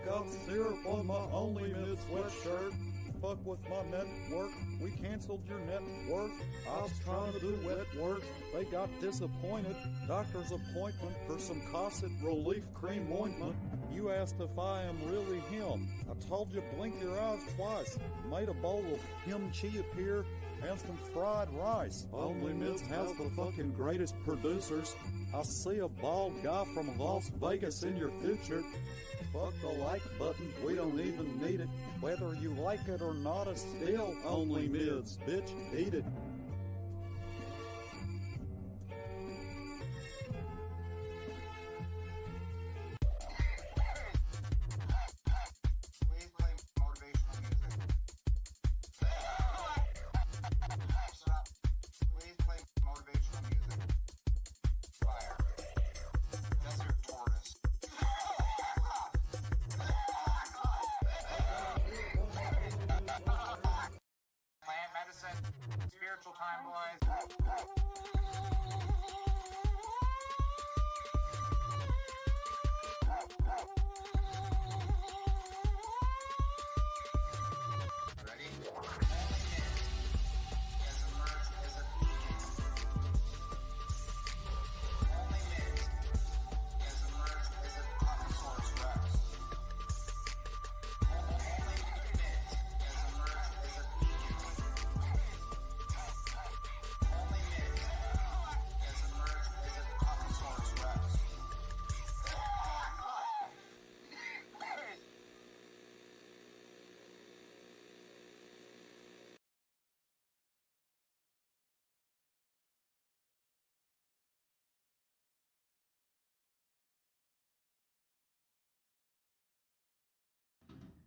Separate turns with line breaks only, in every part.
got syrup on my only mid sweatshirt. Fuck with my network, we canceled your net worth. I was trying to do wet work, they got disappointed. Doctor's appointment for some Cosset relief cream ointment. You asked if I am really him. I told you blink your eyes twice. Made a bowl of kimchi appear and some fried rice. Only Mids has the fucking greatest producers. I see a bald guy from Las Vegas in your future. Fuck the like button, we don't even need it. Whether you like it or not, it's still Only Mids, bitch, eat it.
Please play motivational music. Stop. Please play motivational music. Fire. Desert tortoise. Plant medicine. Spiritual time boys. Ready? Only Miz has emerged as a beacon. Only Miz has emerged as a Allosaurus Rex. Only Miz has emerged as a beacon. Only Miz has emerged as a Allosaurus Rex.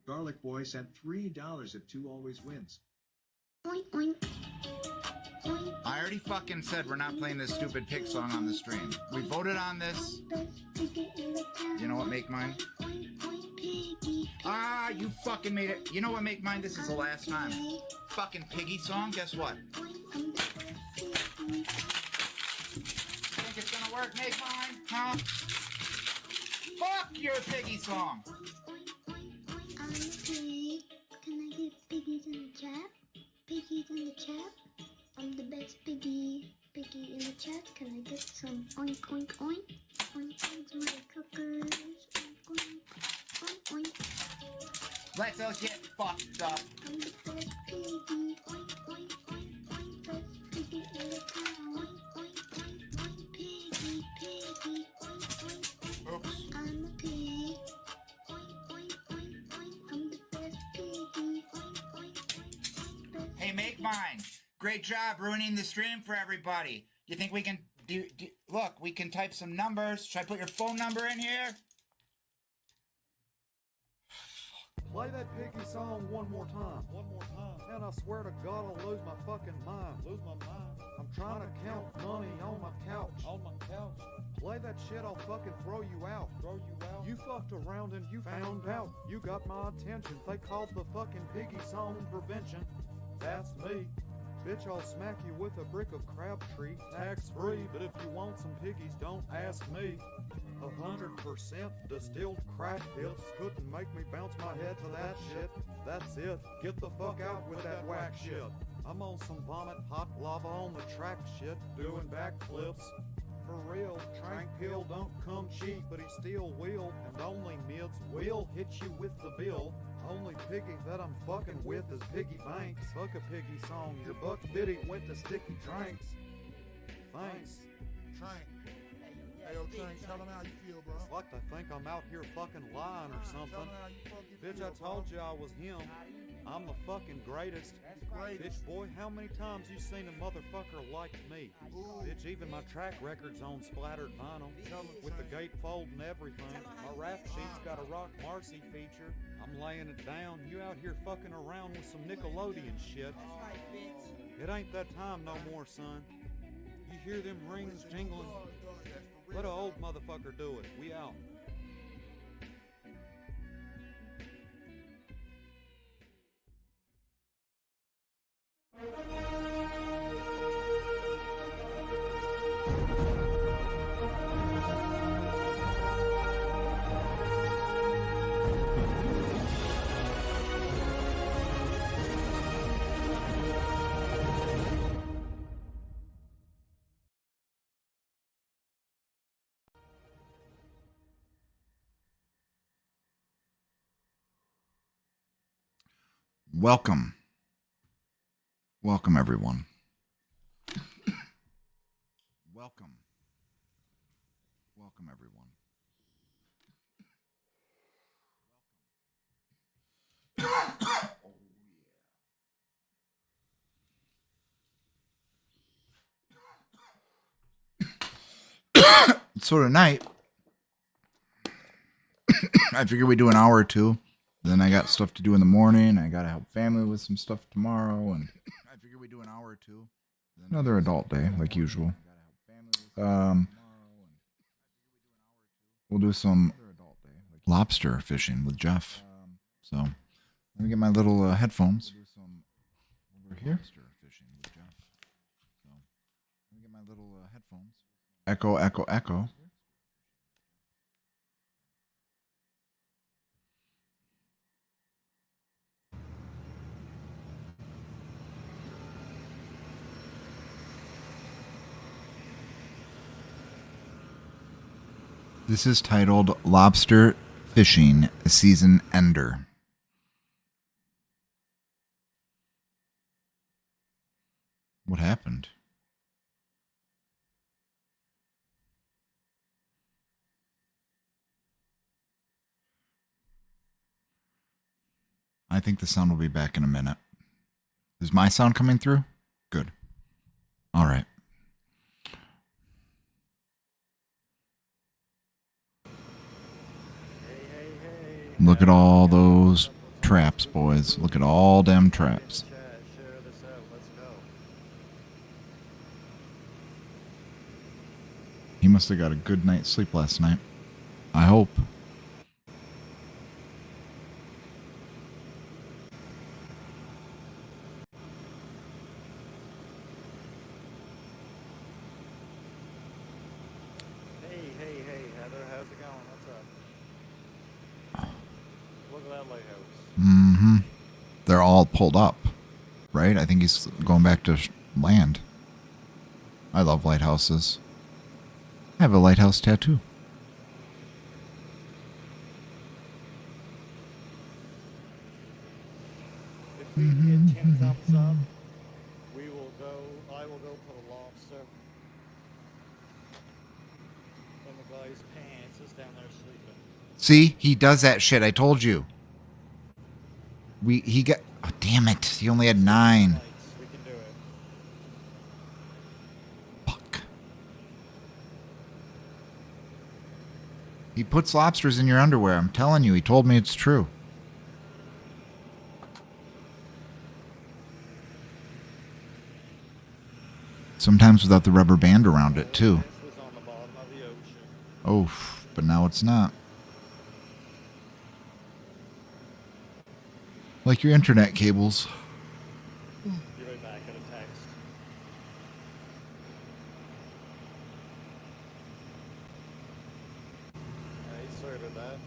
Garlic Boy sent $3 if 2 always wins.
Oink, oink. Oink.
I already fucking said we're not playing this stupid pig song on the stream. We voted on this. You know what, Make Mine?
Oink, oink, piggy.
Ah, you fucking made it. You know what, Make Mine? This is the last time. Fucking piggy song, guess what? Think it's gonna work, Make Mine? Huh? Fuck your piggy song!
I'm a pig. Can I get piggies in the chat? Piggies in the chat? I'm the best piggy. Piggy in the chat. Can I get some oink, oink, oink? Oink, oink, my cookers. Oink, oink, oink, oink.
Let's all get fucked up.
I'm the best piggy. Oink, oink, oink, oink. Best piggy in the town. Oink, oink, oink, oink. Piggy, piggy. Oink, oink, oink.
Oops.
I'm a pig. Oink, oink, oink, oink. I'm the best piggy. Oink, oink, oink, oink.
Hey, Make Mine. Great job ruining the stream for everybody. You think we can look, we can type some numbers. Should I put your phone number in here?
Play that piggy song one more time. One more time. And I swear to God I'll lose my fucking mind. Lose my mind. I'm trying to count money on my couch. On my couch. Play that shit, I'll fucking throw you out. Throw you out? You fucked around and you found out. You got my attention. They called the fucking piggy song prevention. That's me. Bitch, I'll smack you with a brick of Crabtree. Tax free, but if you want some piggies, don't ask me. 100% distilled crack hips couldn't make me bounce my head to that shit. That's it. Get the fuck out with that whack shit. I'm on some vomit, hot lava on the track shit, doing backflips. For real, Tranquil don't come cheap, but he still will, and only Mids will hit you with the bill. Only piggy that I'm fucking with is Piggy Banks. Fuck a piggy song, your buck biddy went to sticky drinks. Thanks.
Trank. Hey, yo, Trank, tell them how you feel, bro.
It's like they think I'm out here fucking lying or
Tell
something.
them how you fucking
Bitch,
feel,
I told you I was him. I'm the fucking greatest.
Greatest.
Bitch, boy, how many times you seen a motherfucker like me?
Ooh.
Bitch, even my track record's on splattered vinyl. With the gatefold and everything. My rap sheet's got a Rock Marcy feature. I'm laying it down. You out here fucking around with some Nickelodeon shit. It ain't that time no more, son. You hear them rings jingling? Let an old motherfucker do it. We out.
Welcome. Welcome, everyone. Welcome. Welcome, everyone. So tonight, I figured we'd do an hour or two. Then I got stuff to do in the morning. I got to help family with some stuff tomorrow. And I figured we'd do an hour or two. Another adult day, like usual. We'll do some lobster fishing with Jeff. So let me get my little headphones over here. Echo, echo, echo. This is titled Lobster Fishing Season Ender. What happened? I think the sound will be back in a minute. Is my sound coming through? Good. All right. Look at all those traps, boys. Look at all them traps. He must have got a good night's sleep last night. I hope.
Hey, Heather, how's it going? What's up? Look at that lighthouse.
Mm-hmm. They're all pulled up, right? I think he's going back to land. I love lighthouses. I have a lighthouse tattoo.
If we get 10 thumbs up, I will go put a lobster in the guy's pants that's down there sleeping.
See, he does that shit. I told you. He got. Oh, damn it! He only had 9.
We can do it.
Fuck. He puts lobsters in your underwear. I'm telling you. He told me it's true. Sometimes without the rubber band around it too.
This was on the bottom of the ocean.
Oh, but now it's not. Like your internet cables.
Be right back at a text. He sorted that.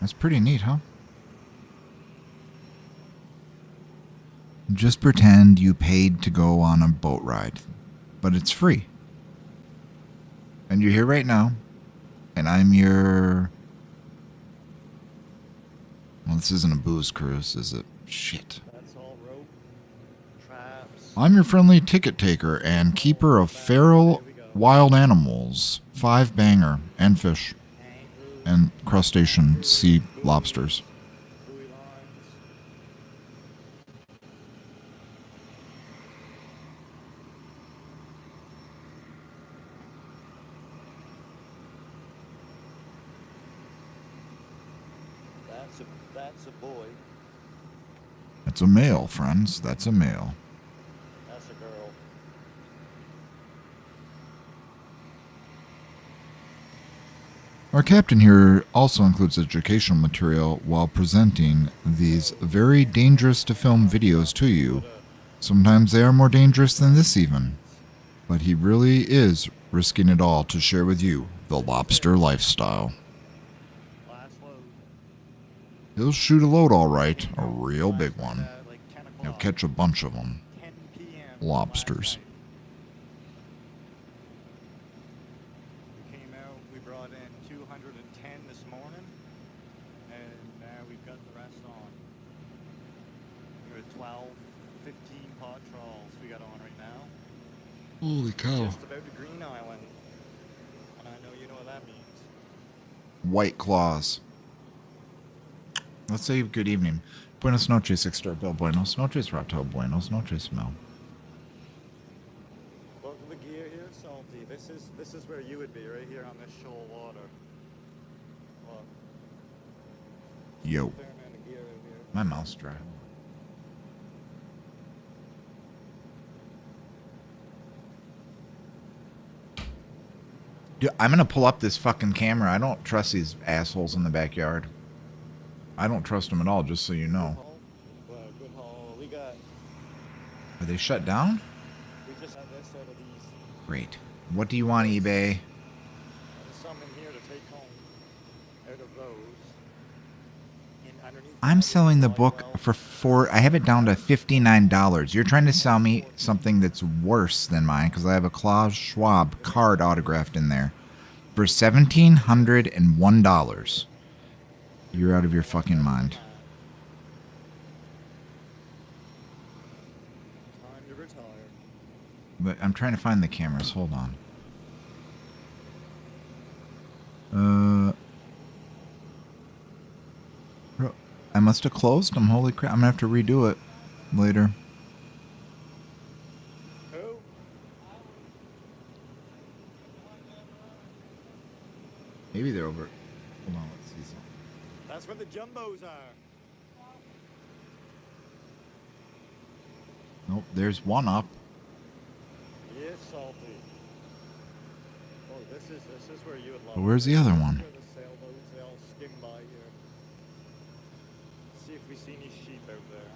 That's pretty neat, huh? Just pretend you paid to go on a boat ride, but it's free. And you're here right now, and I'm your... Well, this isn't a booze cruise, is it? Shit.
That's all rope, traps.
I'm your friendly ticket taker and keeper of feral wild animals, 5 banger, and fish, and crustacean sea lobsters.
Buoy lines. That's a boy.
That's a male, friends. That's a male.
That's a girl.
Our captain here also includes educational material while presenting these very dangerous to film videos to you. Sometimes they are more dangerous than this even. But he really is risking it all to share with you the lobster lifestyle.
Last load.
He'll shoot a load all right, a real big one.
Like 10
He'll
o'clock.
catch a bunch of them.
10 p.m.
Lobsters.
last night. We came out, we brought in 210 this morning, and now we
12, 15 pot trawls we got on right now.
Holy cow.
Just about the Green Island. And I know you know what that means.
White claws. Let's say good evening. Buenos noches, Extorbil. Buenos noches, Rato. Buenos noches, Mel.
Look at the gear here, Salty. This is where you would be, right here on this shoal water. Look.
Yo.
Fair amount of gear out here.
My mouth's dry. Dude, I'm gonna pull up this fucking camera. I don't trust these assholes in the backyard. I don't trust them at all, just so you know.
Well, good haul. We got.
Are they shut down?
We just have this out of these.
Great. What do you want, eBay?
There's some in here to take home out of those. And underneath
I'm
that,
selling the
there's
book
like
for I have it down to $59. You're trying to sell me something that's worse than mine because I have a Klaus Schwab card autographed in there for $1,701. You're out of your fucking mind.
Time to retire.
But I'm trying to find the cameras. Hold on. I must have closed them. Holy crap. I'm going to have to redo it later.
Who?
Maybe they're over. Hold on. Let's see something.
That's where the jumbos are.
Nope. There's one up.
Yes, Salty. Oh, this is where you would love.
But where's the other one?
Where the sailboats, they all skim by here. See if we see any sheep out there, huh?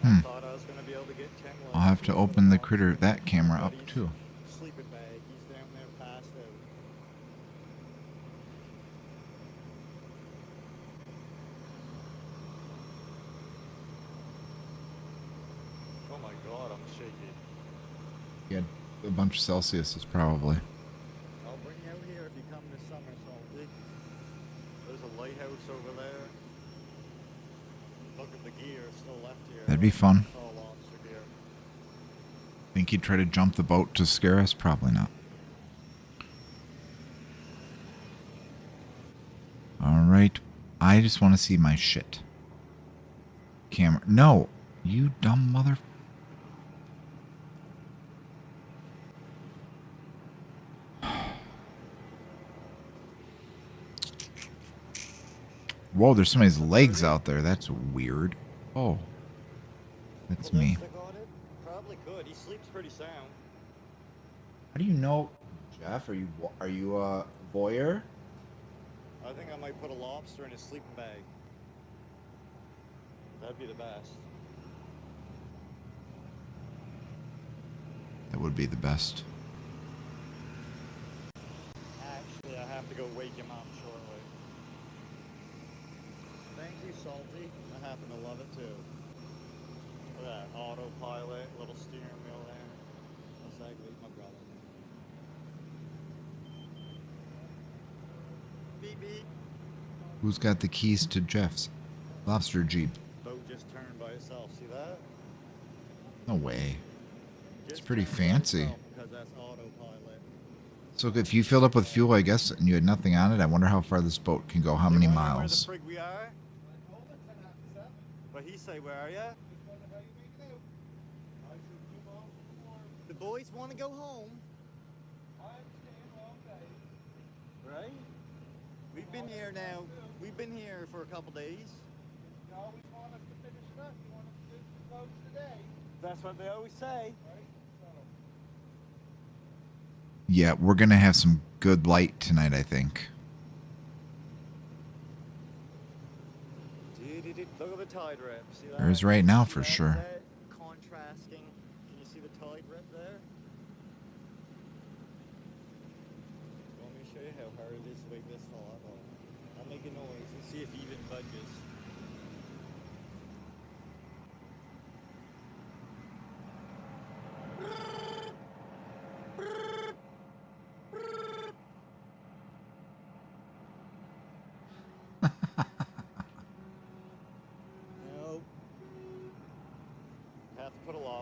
I thought I was gonna be able to get 10
I'll have to open the that camera up too.
Sleeping bag. He's down there passed out. Oh my god, I'm shaky.
Yeah, a bunch of Celsius probably.
I'll bring you out here if you come this summer, Salty. There's a lighthouse over there. Look at the gear still left here.
That'd be fun.
It's all lobster gear.
Think he'd try to jump the boat to scare us? Probably not. Alright. I just want to see my shit. Camera. No! You dumb mother... Whoa, there's somebody's legs out there. That's weird. Oh. That's me.
Lipstick on it? Probably could. He sleeps pretty sound.
How do you know, Jeff? Are you a voyeur?
I think I might put a lobster in his sleeping bag. That'd be the best.
That would be the best.
Actually, I have to go wake him up shortly. Thank you, Salty. I happen to love it too. Look at that autopilot, little steering wheel there. That's exactly my brother. Beep beep.
Who's got the keys to Jeff's lobster Jeep?
Boat just turned by itself. See that?
No way.
Just
pretty
turned by
fancy.
itself because that's autopilot.
So if you filled up with fuel, I guess, and you had nothing on it, I wonder how far this boat can go. How many
You wonder Where the
miles?
frig we are? What he say? Where are ya? The boys want to go home. Right? We've been here now. We've been here for a couple days.
You always want us to finish it up. You want us to do some loads today.
That's what they always say.
Yeah, we're going to have some good light tonight, I think.
Look at the tide rip. See that?
There is right now, for
See that?
sure.
Is that contrasting. Can you see the tide rip there? Want me to show you how hard it is to wake this fall up? I'll make a noise and see if he even budges.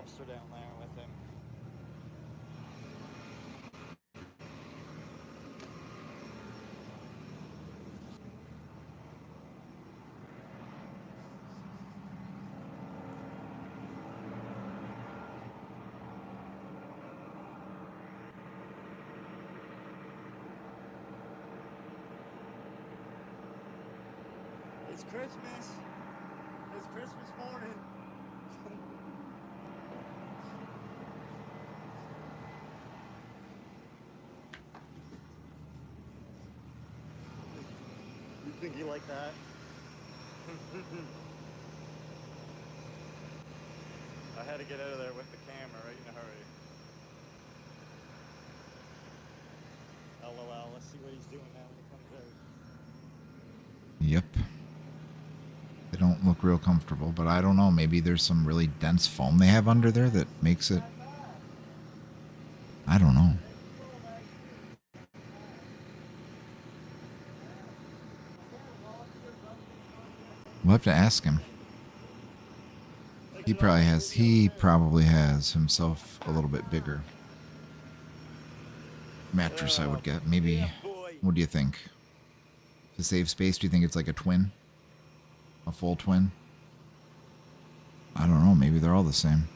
Lobster down there with him. It's Christmas. It's Christmas morning. You think you like that? I had to get out of there with the camera right in a hurry. LOL, let's see what he's doing now when he comes out.
Yep. They don't look real comfortable, but I don't know. Maybe there's some really dense foam they have under there that makes it... I don't know. We'll have to ask him. He probably has himself a little bit bigger mattress, I would get. Maybe, what do you think? To save space, do you think it's like a twin? A full twin? I don't know, maybe they're all the same.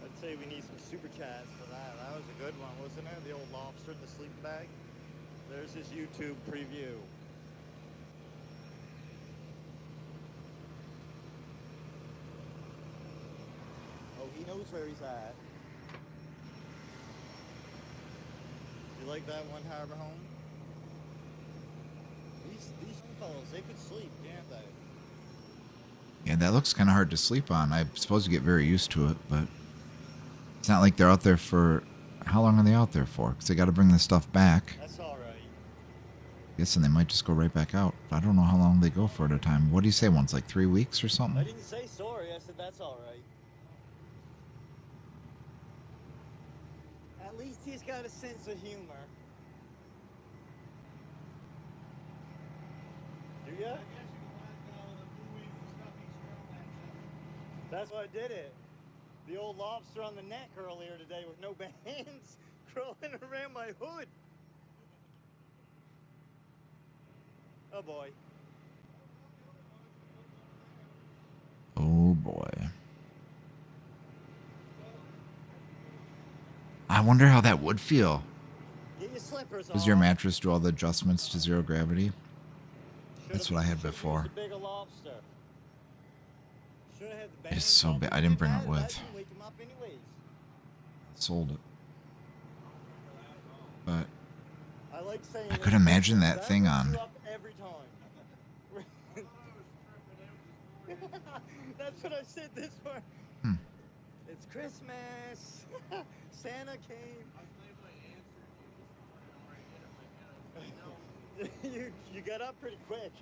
I'd say we need some super chats for that. That was a good one, wasn't it? The old lobster in the sleeping bag. There's his YouTube preview. Oh, he knows where he's at. You like that one, Harbor Home? These fellows, they could sleep, can't they?
Yeah, that looks kind of hard to sleep on. I suppose you get very used to it, but it's not like they're out there for... How long are they out there for? Because they got to bring this stuff back.
That's all right.
Yes, and they might just go right back out. I don't know how long they go for at a time. What do you say? One's like 3 weeks or
I
something?
didn't say sorry. I said that's all right. At least he's got a sense of humor. Do ya? That's why I did it. The old lobster on the neck earlier today with no bands crawling around my hood. Oh boy.
Oh boy. I wonder how that would feel.
Get your slippers on.
Does your mattress do all the adjustments to zero gravity? That's what I had before.
Should've used a bigger lobster. Should've had the
It's
bands
so
on,
big.
but
I didn't
wouldn't
bring it
matter.
with.
That didn't wake him up anyways.
Sold it. But
I like saying
I could imagine that thing
wakes
on.
you up every time. That's what I said this morning. It's Christmas. Santa came. you got up pretty quick.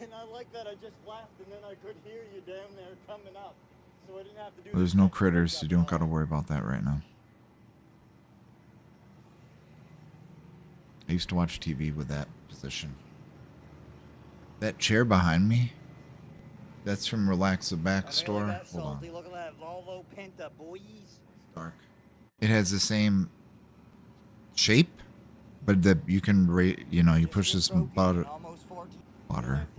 And I like that I just left and then I could hear you down there coming up. So I didn't have to do
There's no critters, so you don't got to worry about that right now. I used to watch TV with that position. That chair behind me, that's from Relax the Back store. Hold on.
Look at that Volvo Penta, boys.
Dark. It has the same shape, but you can you push this button.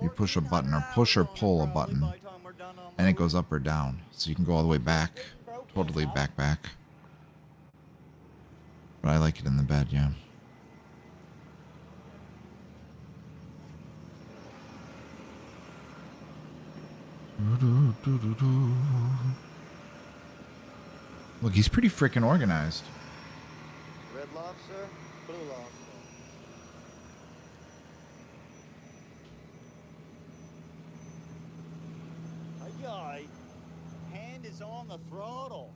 You push a button or push or pull a button, and it goes up or down. So you can go all the way back, totally back. But I like it in the bed, yeah. Look, he's pretty freaking organized.
Red lobster, blue lobster. Aye, hand is on the throttle.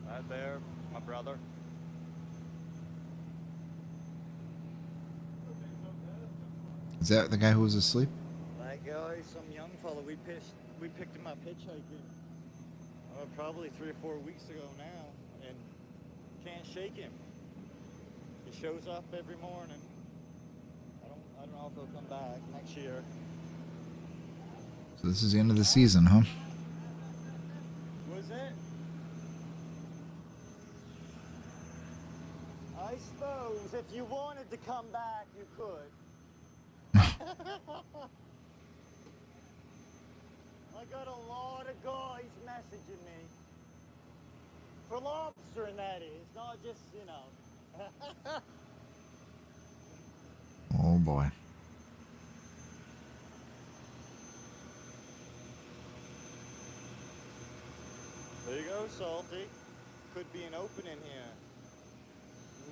Right there, my brother.
Is that the guy who was asleep?
That guy, some young fella, we picked him up hitchhiking probably 3 or 4 weeks ago now, and can't shake him. He shows up every morning. I don't know if he'll come back next year.
So this is the end of the season, huh?
Was it? I suppose if you wanted to come back, you could. I got a lot of guys messaging me. For Lobster, and that is, not just, you know.
Oh boy.
There you go, Salty. Could be an opening here.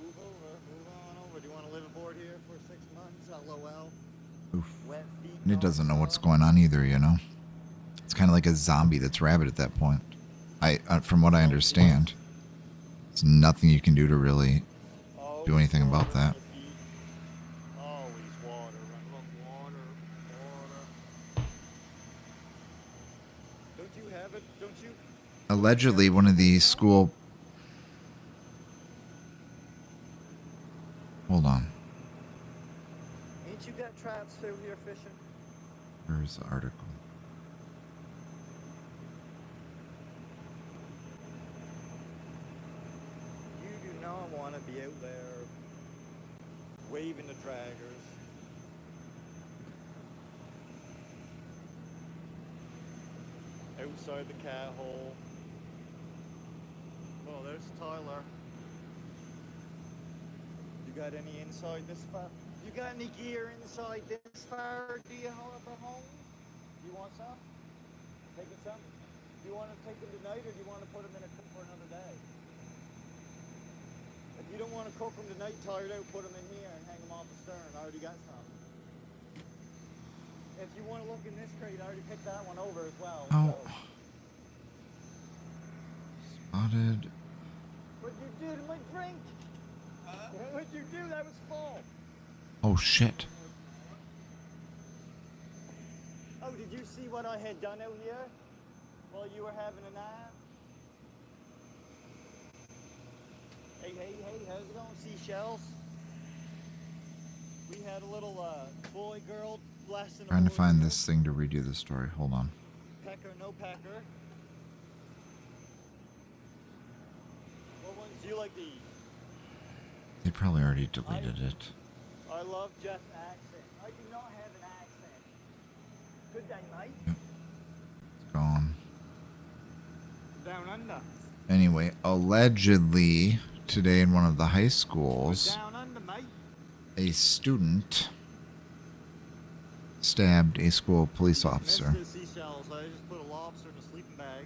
Move on over. Do you want to live aboard here for 6 months? LOL.
Oof.
Wet feet.
And it doesn't know what's going on either, you know? It's kind of like a zombie that's rabid at that point. From what I understand. There's nothing you can do to really do anything about that.
Always water. Water. Don't you have it? Don't you?
Allegedly, one of the school... Hold on.
Ain't you got traps through here fishing?
Where's the article?
You do not want to be out there waving the draggers. Outside the cat hole. Oh, there's Tyler. You got any inside this far? You got any gear inside this far? Do you have a home? You want some? Taking some? Do you want to take them tonight, or do you want to put them in a cook for another day? If you don't want to cook them tonight, tired out, put them in here and hang them off the stern. I already got some. If you want to look in this crate, I already picked that one over as well.
Oh.
So.
Spotted.
What'd you do to my drink? What'd you do? That was full.
Oh, shit.
Oh, did you see what I had done out here while you were having a nap? Hey, how's it going, seashells? We had a little boy-girl lesson.
Trying to find this thing to read you the story. Hold on.
Pecker, no pecker. What ones do you like to eat?
They probably already deleted it.
I love Jeff's accent. I do not have an accent. Good day, mate.
It's gone.
Down under.
Anyway, allegedly, today in one of the high schools,
Down under, mate.
a student stabbed a school police officer.
Missed the seashells. I just put a lobster in a sleeping bag.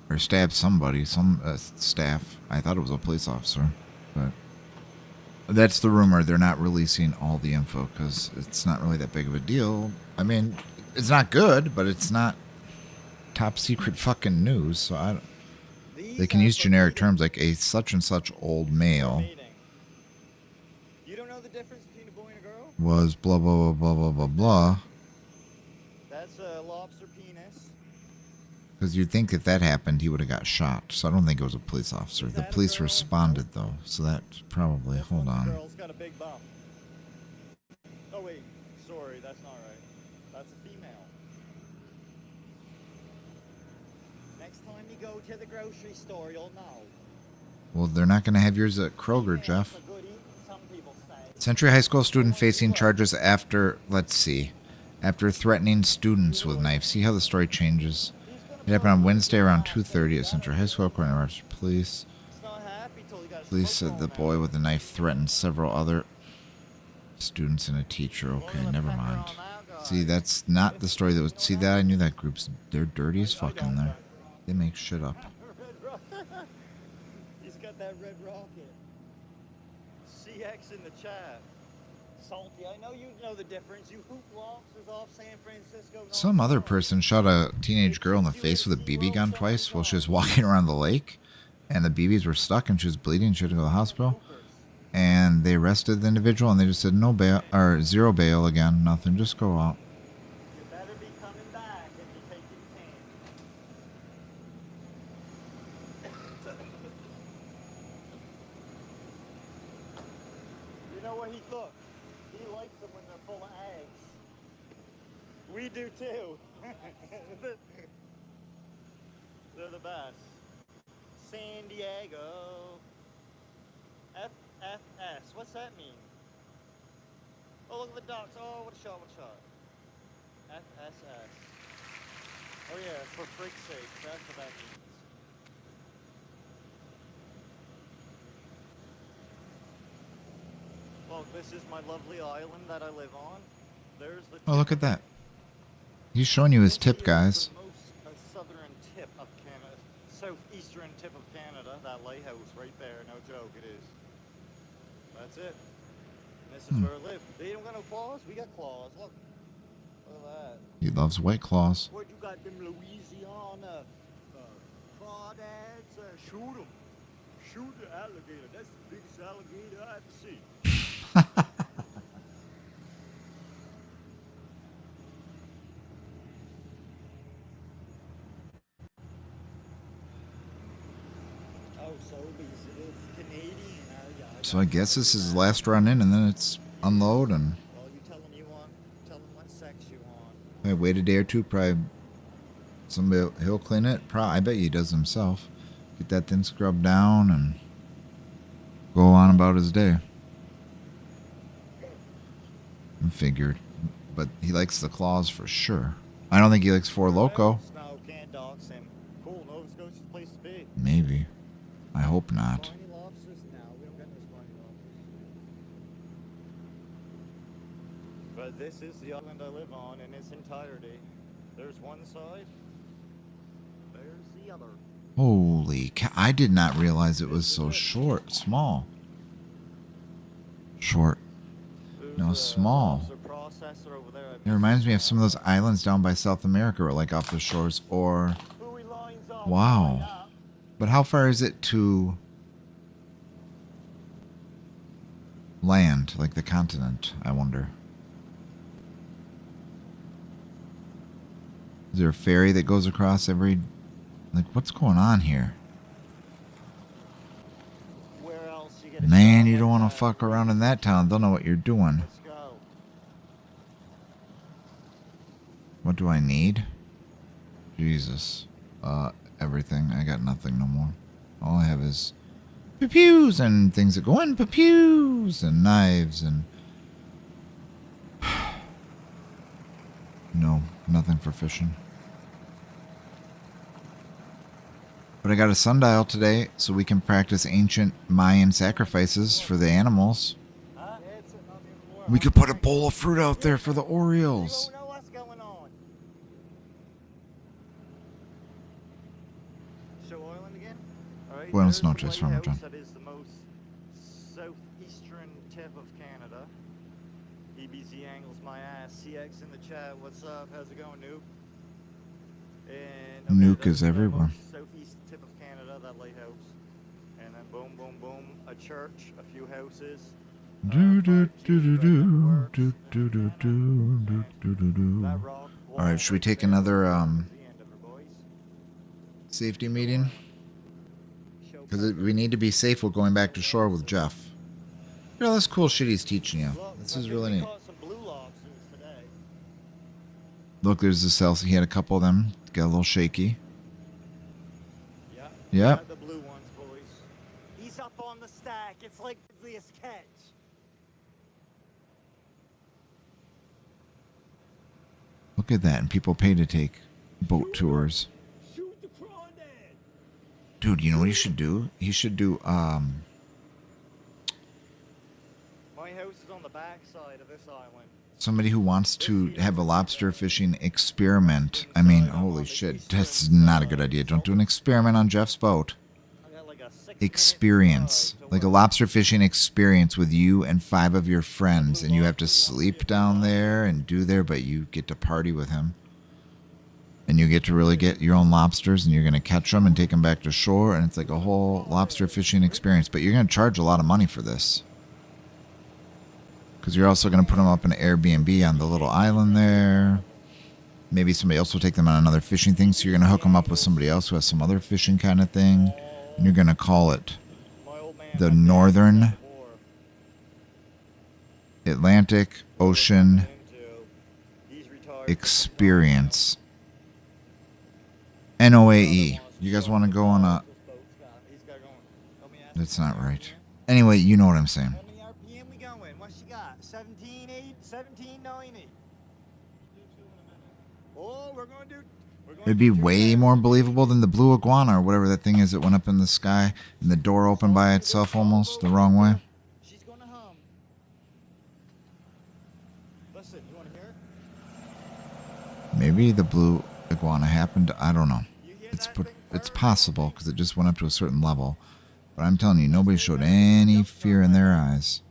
Or stabbed somebody, some staff. I thought it was a police officer, but that's the rumor. They're not releasing all the info because it's not really that big of a deal. I mean, it's not good, but it's not top secret fucking news. So I don't, they can use generic terms like a such and such old male
You don't know the difference between a boy and a girl?
was blah blah blah blah blah blah blah.
That's a lobster penis.
Because you'd think if that happened, he would have got shot. So I don't think it was a police officer.
Is
The
that a
police
girl?
responded, though. So that's probably...
This
Hold
one's
on.
Girl's got a big bum. Oh wait, sorry, that's not right. That's a female. Next time you go to the grocery store, you'll know.
Well, they're not going to have yours at Kroger,
Females
Jeff.
are good eating, some people say.
Century High School student facing charges after... Let's see. After threatening students with knives. See how the story changes. It happened on Wednesday around 2:30 at Century High School, according to Rochester Police.
It's not happy till you got a
Police
smoke
said the
on
boy
that.
with the knife threatened several other students and a teacher. Okay, never mind. See, that's not the story that was... See that? I knew that group's... They're dirty as fuck in there. They make shit up.
Red rocket. He's got that red rocket. CX in the chat. Salty, I know you know the difference. You hoop lobsters off San Francisco.
Some other person shot a teenage girl in the face with a BB gun twice while she was walking around the lake, and the BBs were stuck and she was bleeding. She had to go to the hospital, and they arrested the individual and they just said no bail or zero bail again, nothing, just go out.
You better be coming back if you take your know what he thought? He likes them when they're full of eggs. We do too. They're the best. San Diego. FFS. What's that mean? Oh, look at the ducks. Oh, what a shot, what a shot. FSS. Oh yeah, for freak's sake. That's what that means. Well, this is my lovely island that I live on. There's the
Oh, look at that. He's showing you his tip, guys.
The most southern tip of Canada, southeastern tip of Canada. That lighthouse right there. No joke, it is. That's it. And this is where I live. They don't got no claws. We got claws. Look. Look at that.
He loves White Claws.
What you got them Louisiana crawdads? Shoot them. Shoot the alligator. That's the biggest alligator I ever seen. Oh, so it's Canadian.
So I guess this is his last run in, and then it's unload, and
Well, you tell him what sex you want.
I wait a day or two. Probably somebody he'll clean it. I bet he does himself. Get that thing scrubbed down and go on about his day. I figured, but he likes the claws for sure. I don't think he likes Four Loko.
No, can't dox him. Cool, Nova Scotia's the place to be.
Maybe. I hope not.
Spiny lobsters? No, we don't got no spiny lobsters. But this is the island I live on in its entirety. There's one side. There's the other.
Holy cow. I did not realize it was so small. Short. No, small. It reminds me of some of those islands down by South America, or like off the shores, or... Wow. But how far is it to land, like the continent, I wonder? Is there a ferry that goes across every... Like, what's going on here?
Where else you get a
Man,
shot
you
like
don't want
that?
to fuck around in that town. They'll know what you're doing.
Let's go.
What do I need? Jesus. Everything. I got nothing no more. All I have is pew-pews and things that go in pew-pews and knives and... No, nothing for fishing. But I got a sundial today, so we can practice ancient Mayan sacrifices for the animals.
Huh?
We could put a bowl of fruit out there for the Orioles.
You don't know what's going on. Show Island again? Alright,
Buenas
there's the
noches, Farmer
lighthouse
John.
that is the most southeastern tip of Canada. EBZ angles my ass. CX in the chat. What's up? How's it going, Nuke? And
Nuke
that's
is
the
everywhere.
most southeast tip of Canada, that lighthouse. And then boom, boom, boom, a church, a few houses.
Do do do do do do do do do do do do.
That rock
All right, should we take another safety meeting? Because we need to be safe while going back to shore with Jeff. Look at all this cool shit he's teaching you. This is really neat. Look, there's the cells. He had a couple of them. Got a little shaky. Yep.
The blue ones, boys. He's up on the stack. It's like the catch.
Look at that. And people pay to take boat tours.
Shoot the crawdad.
Dude, you know what he should do? He should do,
My house is on the back side of this island.
somebody who wants to have a lobster fishing experiment. I mean, holy shit. That's not a good idea. Don't do an experiment on Jeff's boat.
I got like a 6-minute
Experience.
ride to
Like a
work.
lobster fishing experience with you and 5 of your friends. And you have to sleep down there and do there, but you get to party with him. And you get to really get your own lobsters, and you're going to catch them and take them back to shore. And it's like a whole lobster fishing experience. But you're going to charge a lot of money for this. Because you're also going to put them up in an Airbnb on the little island there. Maybe somebody else will take them on another fishing thing. So you're going to hook them up with somebody else who has some other fishing kind of thing. And you're going to call it
My old man
the
went down
Northern
to the wharf.
Atlantic Ocean
Him too. He's retarded.
Experience. NOAE. You guys want to go on a...
He's got going. How many
That's not
RPM?
right. Anyway, you know what I'm saying.
How many RPM we going? What she got? 17.8, 17.90. Oh, we're going to do...
It'd be way more believable than the blue iguana or whatever that thing is that went up in the sky and the door opened by itself almost the wrong way.
She's going to hum. Listen, you want to hear it?
Maybe the blue iguana happened. I don't know.
You hear
It's
that thing
it's
purring?
possible because it just went up to a certain level. But I'm telling you, nobody showed any fear in their eyes.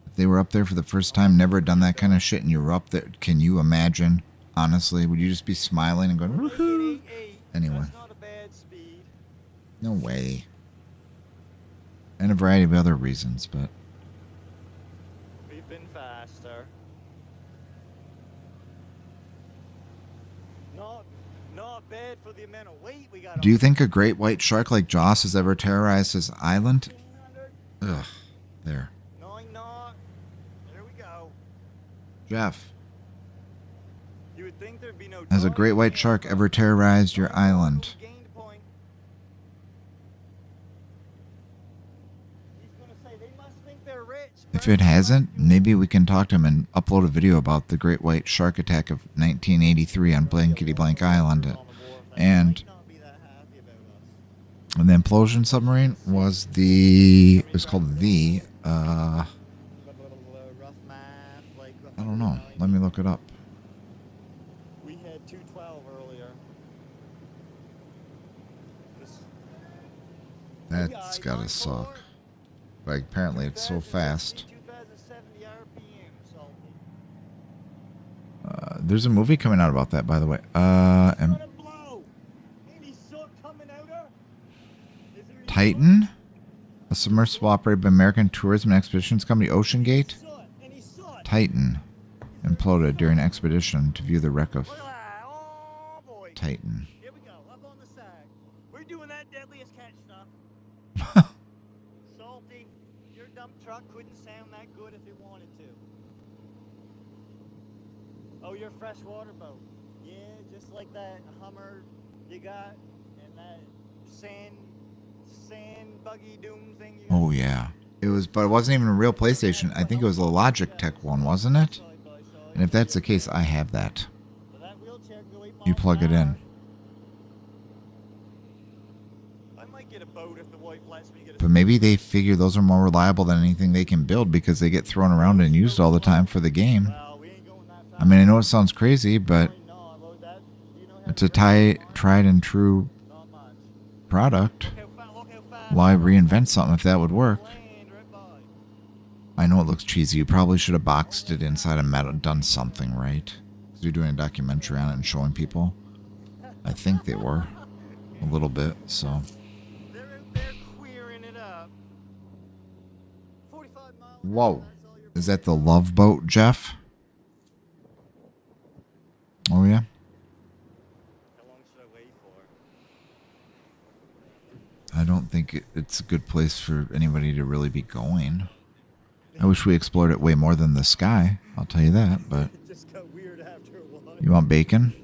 If they were up there for the first time, never done that kind of shit, and you were up there, can you imagine? Honestly, would you just be smiling and going, woohoo?
888.
Anyway.
That's not a bad speed.
No way. And a variety of other reasons, but
We've been faster. Not bad for the amount of weight we got.
do you think a great white shark like Joss has ever terrorized his island?
100?
Ugh. There.
9 knot. There we go.
Jeff,
You would think there'd be no.
has a
dog
great white
gain
shark
point.
ever terrorized your
No,
island?
gained a point. He's gonna say they must think they're rich.
If it hasn't, maybe we can talk to him and upload a video about the great white shark attack of 1983 on Blankety Blank Island. And the implosion submarine was it was called the, I don't know. Let me look it up.
We had 212 earlier.
That's gotta suck. Like, apparently it's so fast.
2070 RPM, salty.
There's a movie coming out about that, by the way.
It's gonna blow. Any soot coming out her? Is there any
Titan? A submersible operated by American Tourism and Expeditions Company, Ocean Gate?
soot? Any soot?
Titan imploded during expedition to view the wreck of
Look at that. Oh boy.
Titan.
Here we go. Up on the side. We're doing that deadliest catch stuff. Salty. Your dump truck couldn't sound that good if it wanted to. Oh, your freshwater boat. Yeah, just like that Hummer you got and that sand buggy doom thing you got.
Oh, yeah. It was, but it wasn't even a real PlayStation. I think it was a Logitech one, wasn't it?
Side by side.
And if that's the case, I have that.
But that wheelchair can go 8
You
miles
plug
an
it in.
hour. I might get a boat if the wife lets me get a
But maybe they figure those are more reliable than anything they can build because they get thrown around and used all the time for the game.
Well, we ain't going that fast.
I mean, I know it sounds crazy, but
Probably not. Well, that, you know how
it's a
to
tried and true
Not much.
product.
Look how fast
Why reinvent something if that would work?
land right by.
I know it looks cheesy. You probably should have boxed it inside a metal, done something, right? Because you're doing a documentary on it and showing people. I think they were. A little bit, so.
They're out there queering it up. 45 miles.
Whoa.
That's all your
Is that the Love Boat, Jeff? Oh, yeah?
How long should I wait for?
I don't think it's a good place for anybody to really be going. I wish we explored it way more than the sky. I'll tell you that, but...
It just got weird after a while.
You want bacon?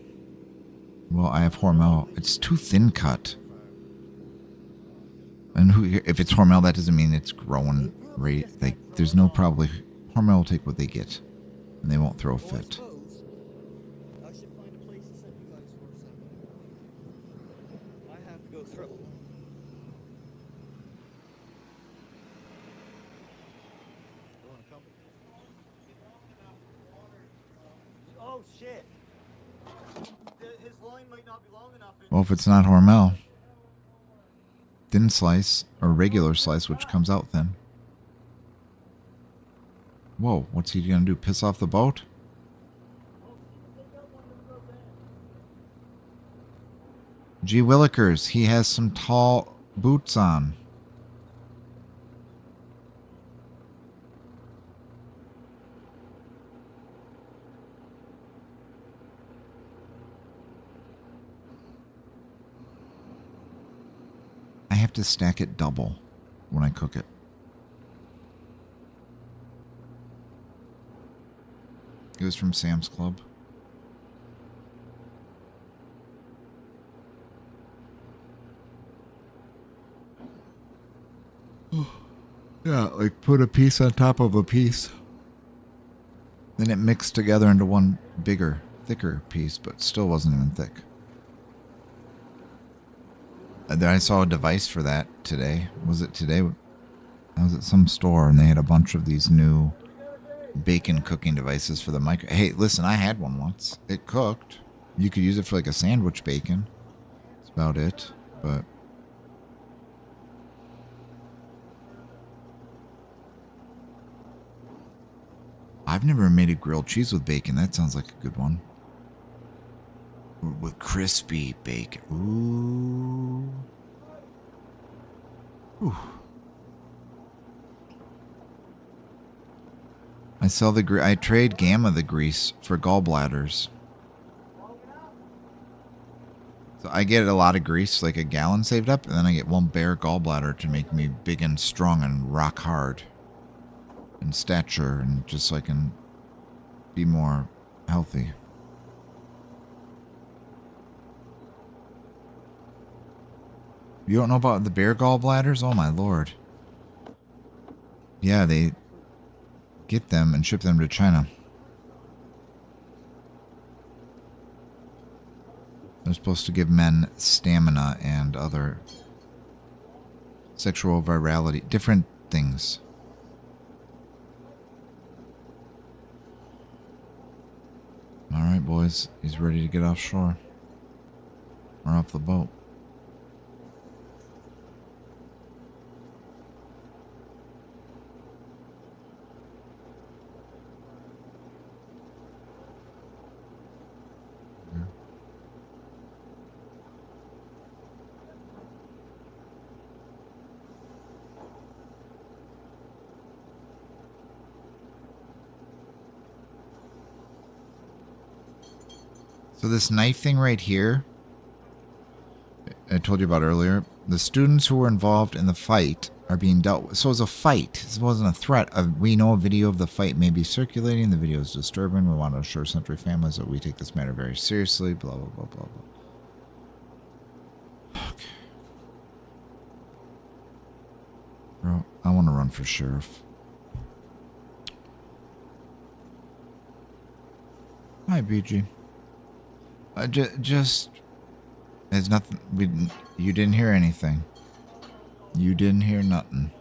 Well, I have Hormel. It's too thin cut. And if it's Hormel, that doesn't mean it's growing right. Like, there's no probably... Hormel will take what they get. And they won't throw a fit.
I should find a place to set you guys for a second. I have to go through. You wanna come? Oh shit! His line might not be long enough.
Well, if it's not Hormel. Thin slice, or regular slice, which comes out thin. Whoa, what's he gonna do? Piss off the boat? Gee Willikers, he has some tall boots on. I have to stack it double when I cook it. It was from Sam's Club. Yeah, like put a piece on top of a piece. Then it mixed together into one bigger, thicker piece, but still wasn't even thick. And then I saw a device for that today. Was it today? I was at some store and they had a bunch of these new bacon cooking devices for the micro. Hey, listen, I had one once. It cooked. You could use it for like a sandwich bacon. That's about it. But I've never made a grilled cheese with bacon. That sounds like a good one. With crispy bacon. Ooh. Ooh. I sell the I trade Gamma the grease for gallbladders. So I get a lot of grease, like a gallon saved up, and then I get one bare gallbladder to make me big and strong and rock hard in stature, and just so I can be more healthy. You don't know about the bare gallbladders? Oh my lord. Yeah, they get them and ship them to China. They're supposed to give men stamina and other sexual virality, different things. All right, boys. He's ready to get offshore. Or off the boat. So this knife thing right here, I told you about earlier, the students who were involved in the fight are being dealt with. So it was a fight. This wasn't a threat. We know a video of the fight may be circulating. The video is disturbing. We want to assure Century families that we take this matter very seriously. Blah, blah, blah, blah, blah. Okay. Bro, I want to run for sheriff. Hi, BG. Just there's nothing. You didn't hear anything. You didn't hear nothing.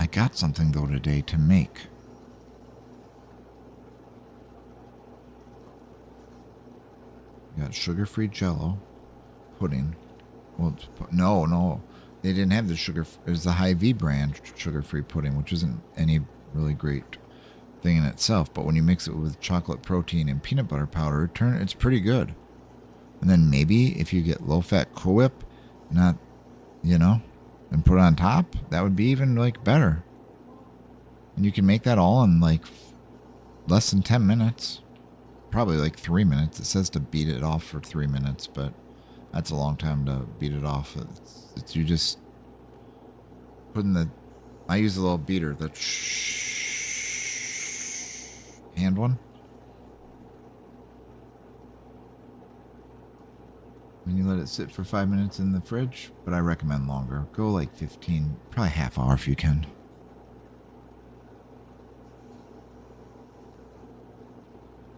I got something though today to make. Got sugar-free Jello pudding. Well, no, they didn't have the sugar. It was the Hy-Vee brand sugar-free pudding, which isn't any really great thing in itself. But when you mix it with chocolate protein and peanut butter powder, it's pretty good. And then maybe if you get low-fat Cool Whip, not, and put it on top, that would be even like better. And you can make that all in like less than 10 minutes. Probably like 3 minutes. It says to beat it off for 3 minutes, but that's a long time to beat it off. It's you just put in I use a little beater, the hand one. And you let it sit for 5 minutes in the fridge, but I recommend longer. Go like 15, probably half hour if you can.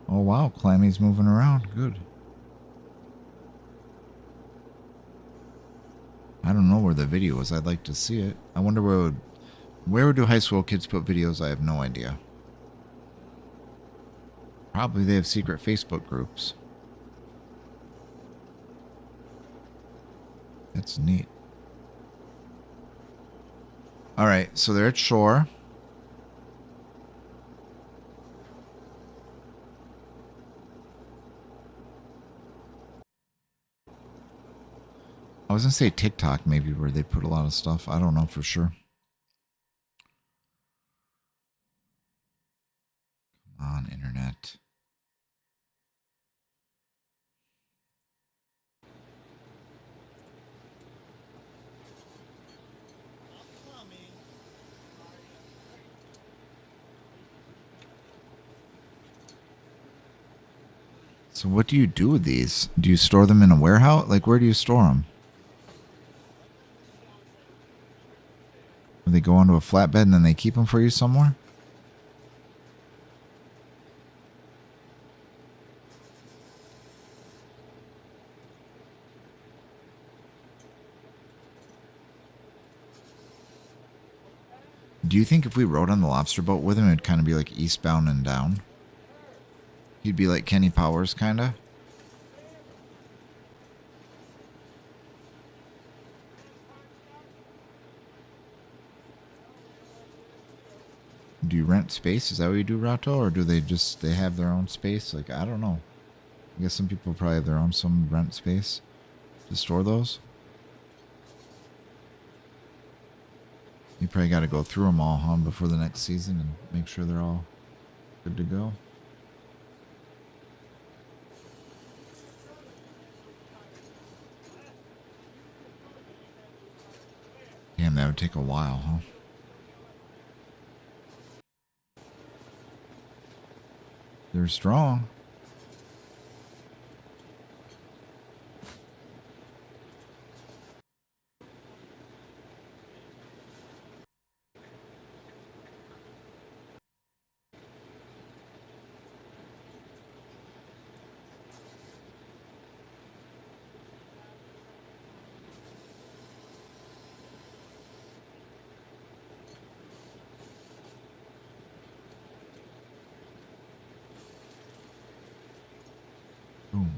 Oh wow, Clammy's moving around. Good. I don't know where the video is. I'd like to see it. I wonder where do high school kids put videos? I have no idea. Probably they have secret Facebook groups. That's neat. All right, so they're at shore. I was going to say TikTok, maybe, where they put a lot of stuff. I don't know for sure. Come on, internet. So what do you do with these? Do you store them in a warehouse? Like, where do you store them? Do they go onto a flatbed and then they keep them for you somewhere? Do you think if we rode on the lobster boat with him, it'd kind of be like eastbound and down? He'd be like Kenny Powers, kind of? Do you rent space? Is that what you do, Rato? Or do they have their own space? Like, I don't know. I guess some people probably have their own, some rent space to store those. You probably got to go through them all, huh, before the next season and make sure they're all good to go. Damn, that would take a while, huh? They're strong. Boom.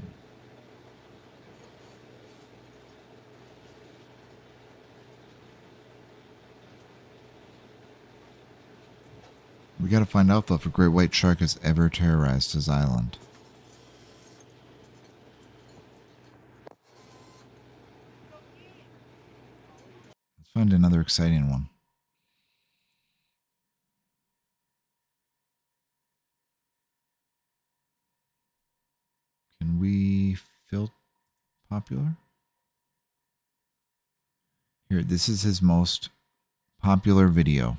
We gotta find out, though, if a great white shark has ever terrorized his island. Let's find another exciting one. Can we fill popular? Here, this is his most popular video.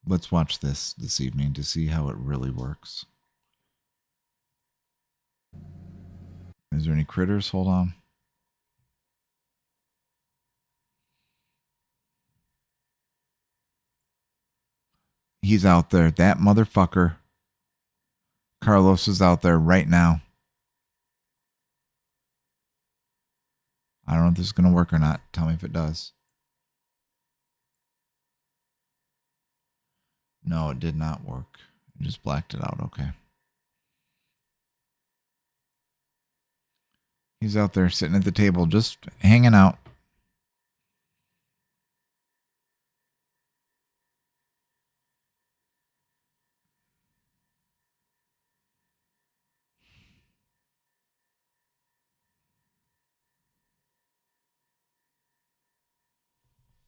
Let's watch this evening to see how it really works. Is there any critters? Hold on. He's out there. That motherfucker. Carlos is out there right now. I don't know if this is going to work or not. Tell me if it does. No, it did not work. It just blacked it out. Okay. He's out there sitting at the table, just hanging out.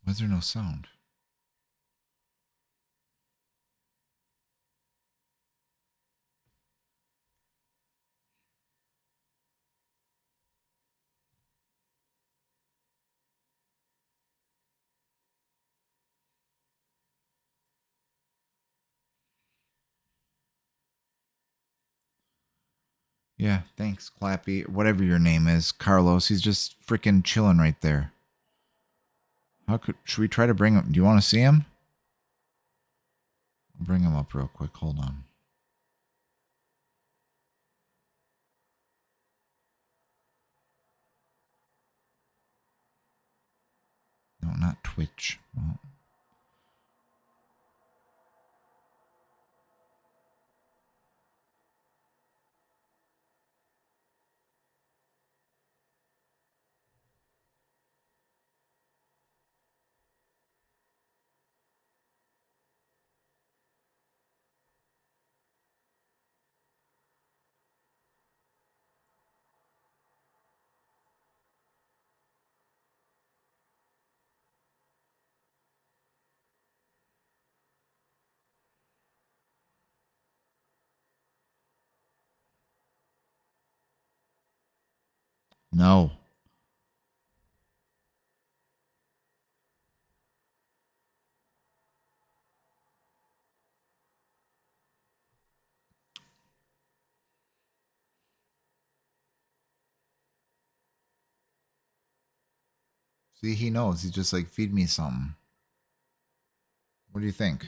Why is there no sound? Yeah, thanks, Clappy. Whatever your name is, Carlos. He's just freaking chilling right there. Should we try to bring him? Do you want to see him? I'll bring him up real quick. Hold on. No, not Twitch. Well, No. See, he knows. He's just like, feed me something. What do you think?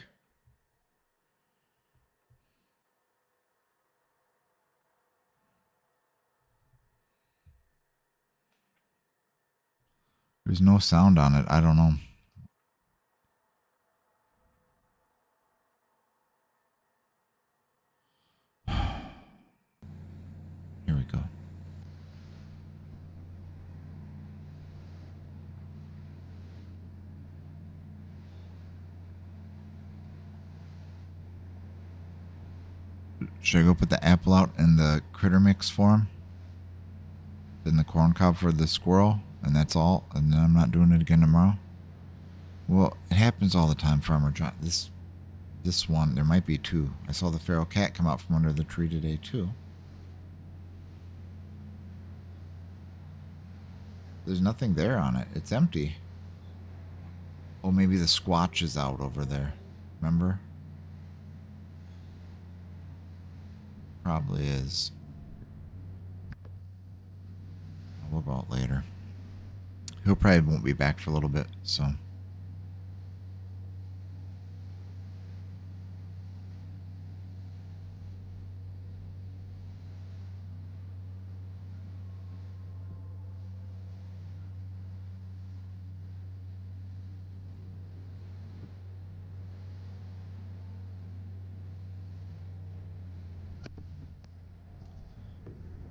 There's no sound on it. I don't know. Here we go. Should I go put the apple out in the critter mix for him? Then the corn cob for the squirrel? And that's all? And then I'm not doing it again tomorrow? Well, it happens all the time, Farmer John. This one, there might be two. I saw the feral cat come out from under the tree today, too. There's nothing there on it. It's empty. Oh, maybe the squatch is out over there. Remember? Probably is. We'll go out later. He'll probably won't be back for a little bit, so.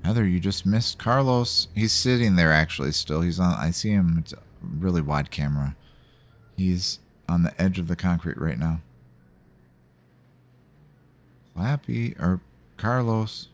Heather, you just missed Carlos. He's sitting there actually still. He's on. I see him. It's a really wide camera. He's on the edge of the concrete right now. Clappy or Carlos.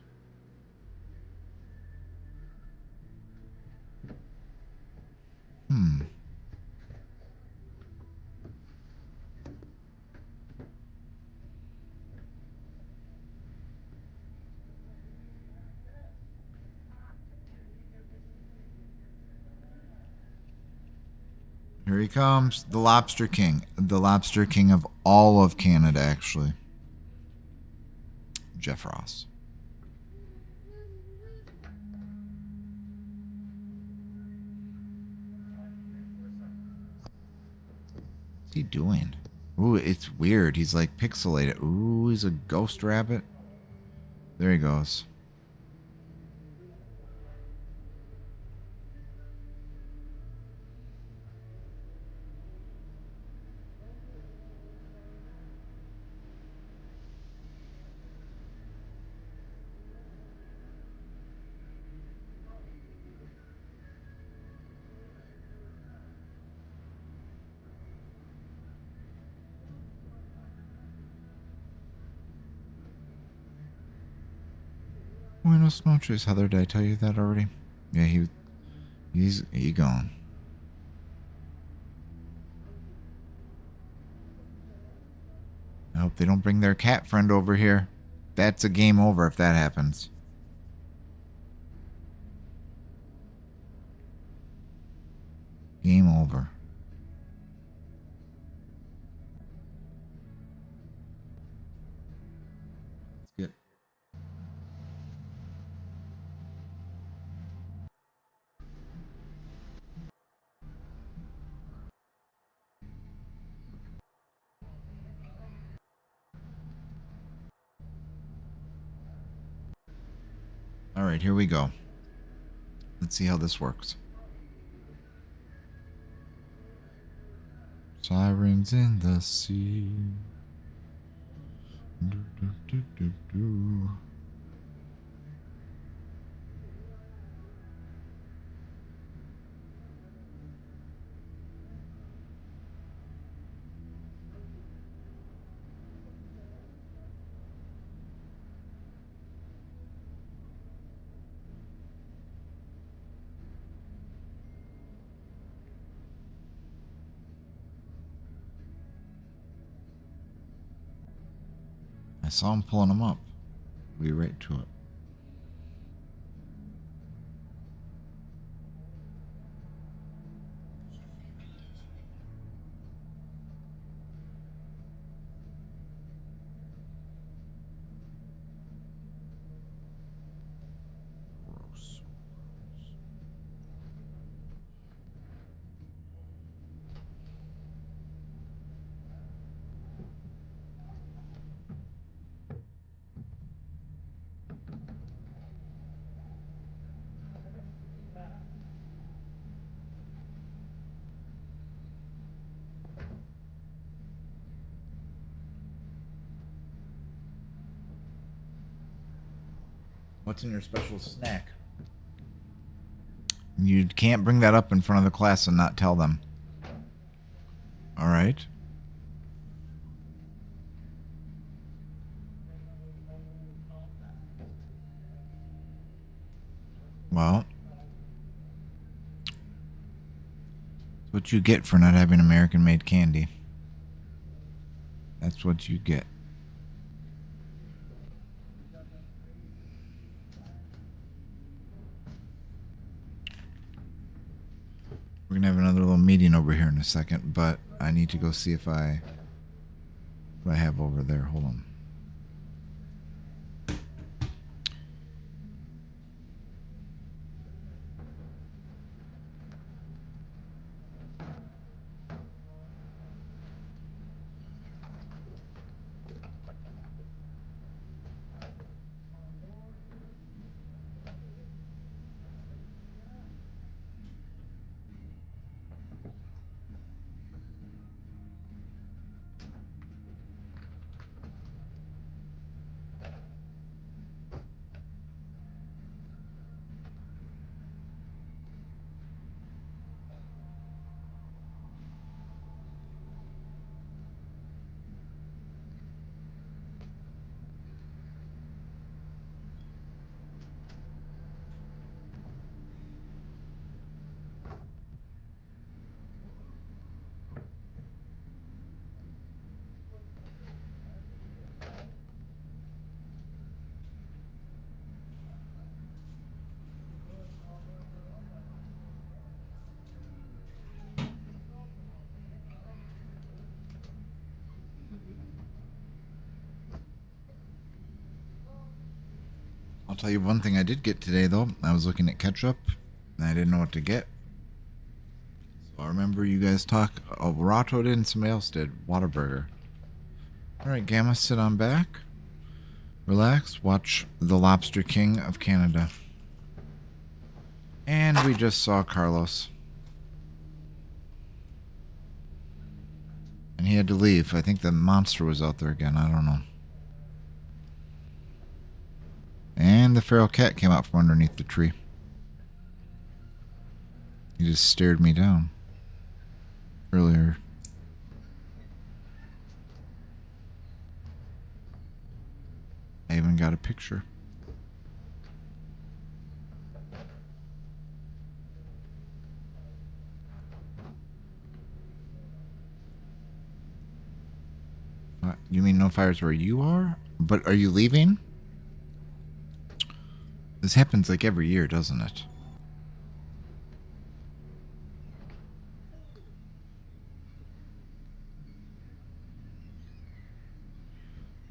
Here he comes, the Lobster King. The Lobster King of all of Canada, actually. Jeff Ross. What's he doing? Ooh, it's weird. He's like pixelated. Ooh, he's a ghost rabbit. There he goes. Buenos noches, Heather. Did I tell you that already? Yeah, he's gone. I hope they don't bring their cat friend over here. That's a game over if that happens. Game over. Let's get. All right, here we go. Let's see how this works. Sirens in the sea. Do, do, do, do, do. I saw him pulling them up. We'll be right to it. What's in your special snack? You can't bring that up in front of the class and not tell them. All right. Well, that's what you get for not having American-made candy. That's what you get. We're gonna have another little meeting over here in a second, but I need to go see if what I have over there. Hold on. I'll tell you one thing I did get today, though. I was looking at ketchup, and I didn't know what to get. So I remember you guys talk. Oh, Rato did and somebody else did. Whataburger. Alright, Gamma, sit on back. Relax. Watch The Lobster King of Canada. And we just saw Carlos. And he had to leave. I think the monster was out there again. I don't know. And the feral cat came out from underneath the tree. He just stared me down earlier. I even got a picture. You mean no fires where you are? But are you leaving? This happens like every year, doesn't it?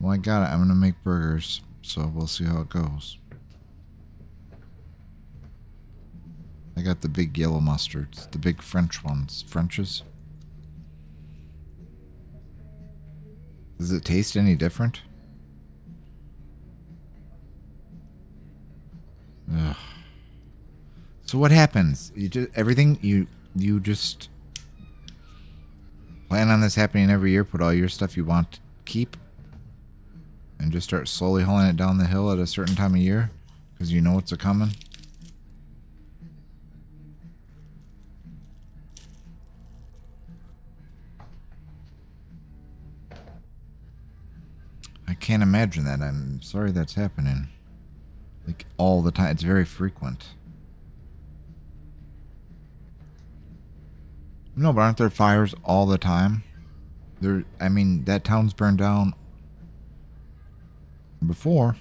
Well, I got it. I'm going to make burgers, so we'll see how it goes. I got the big yellow mustards, the big French ones. Frenches? Does it taste any different? Ugh. So what happens? You just everything you just plan on this happening every year. Put all your stuff you want to keep, and just start slowly hauling it down the hill at a certain time of year because you know it's a coming. I can't imagine that. I'm sorry that's happening. Like all the time. It's very frequent. No, but aren't there fires all the time? I mean, that town's burned down before.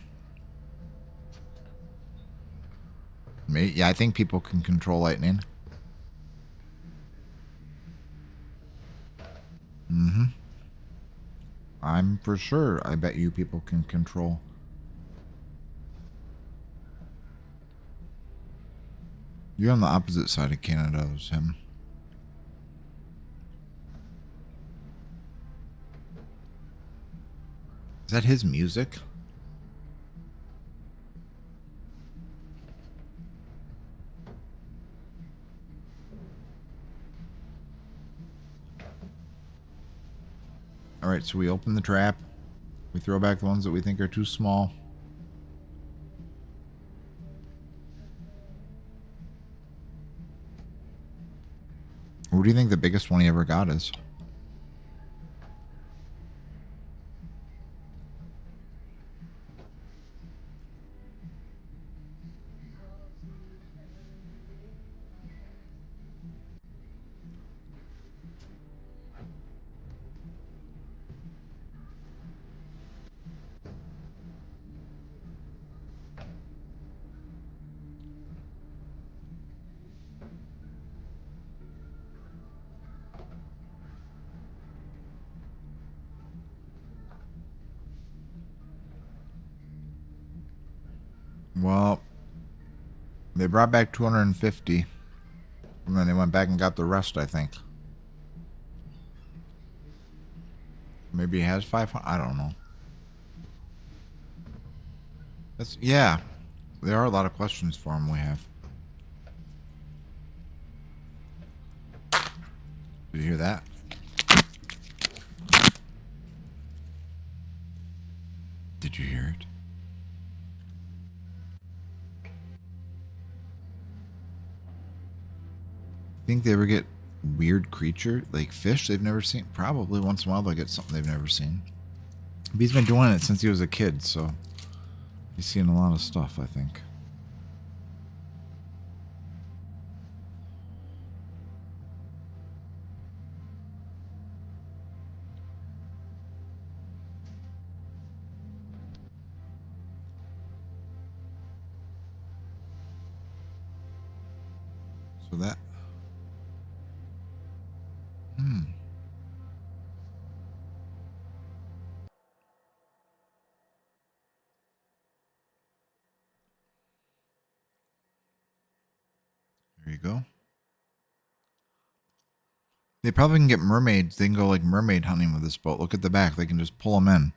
Yeah, I think people can control lightning. Mm-hmm. I'm for sure. I bet you people can control. You're on the opposite side of Canada as him. Is that his music? Alright, so we open the trap. We throw back the ones that we think are too small. What do you think the biggest one he ever got is? Well, they brought back 250. And then they went back and got the rest, I think. Maybe he has 500. I don't know. Yeah. There are a lot of questions for him we have. Did you hear that? Did you hear it? Think they ever get weird creature like fish they've never seen? Probably once in a while they'll get something they've never seen. But he's been doing it since he was a kid, so he's seen a lot of stuff, I think. So that. There you go. They probably can get mermaids. They can go like mermaid hunting with this boat. Look at the back. They can just pull them in.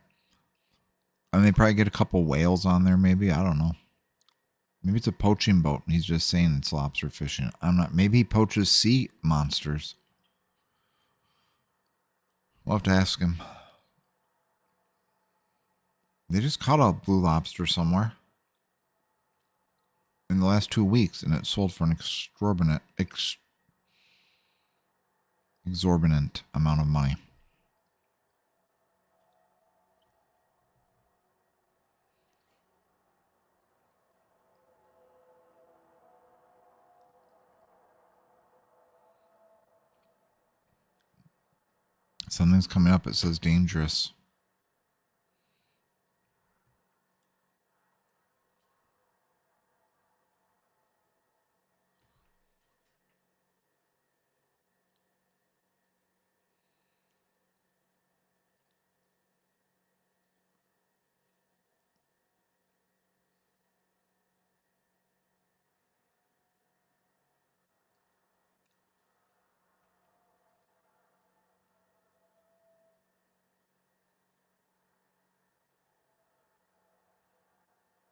And they probably get a couple whales on there, maybe. I don't know. Maybe it's a poaching boat. He's just saying it's lobster fishing. I'm not. Maybe he poaches sea monsters. We'll have to ask him. They just caught a blue lobster somewhere in the last 2 weeks, and it sold for an exorbitant amount of money. Something's coming up. It says dangerous.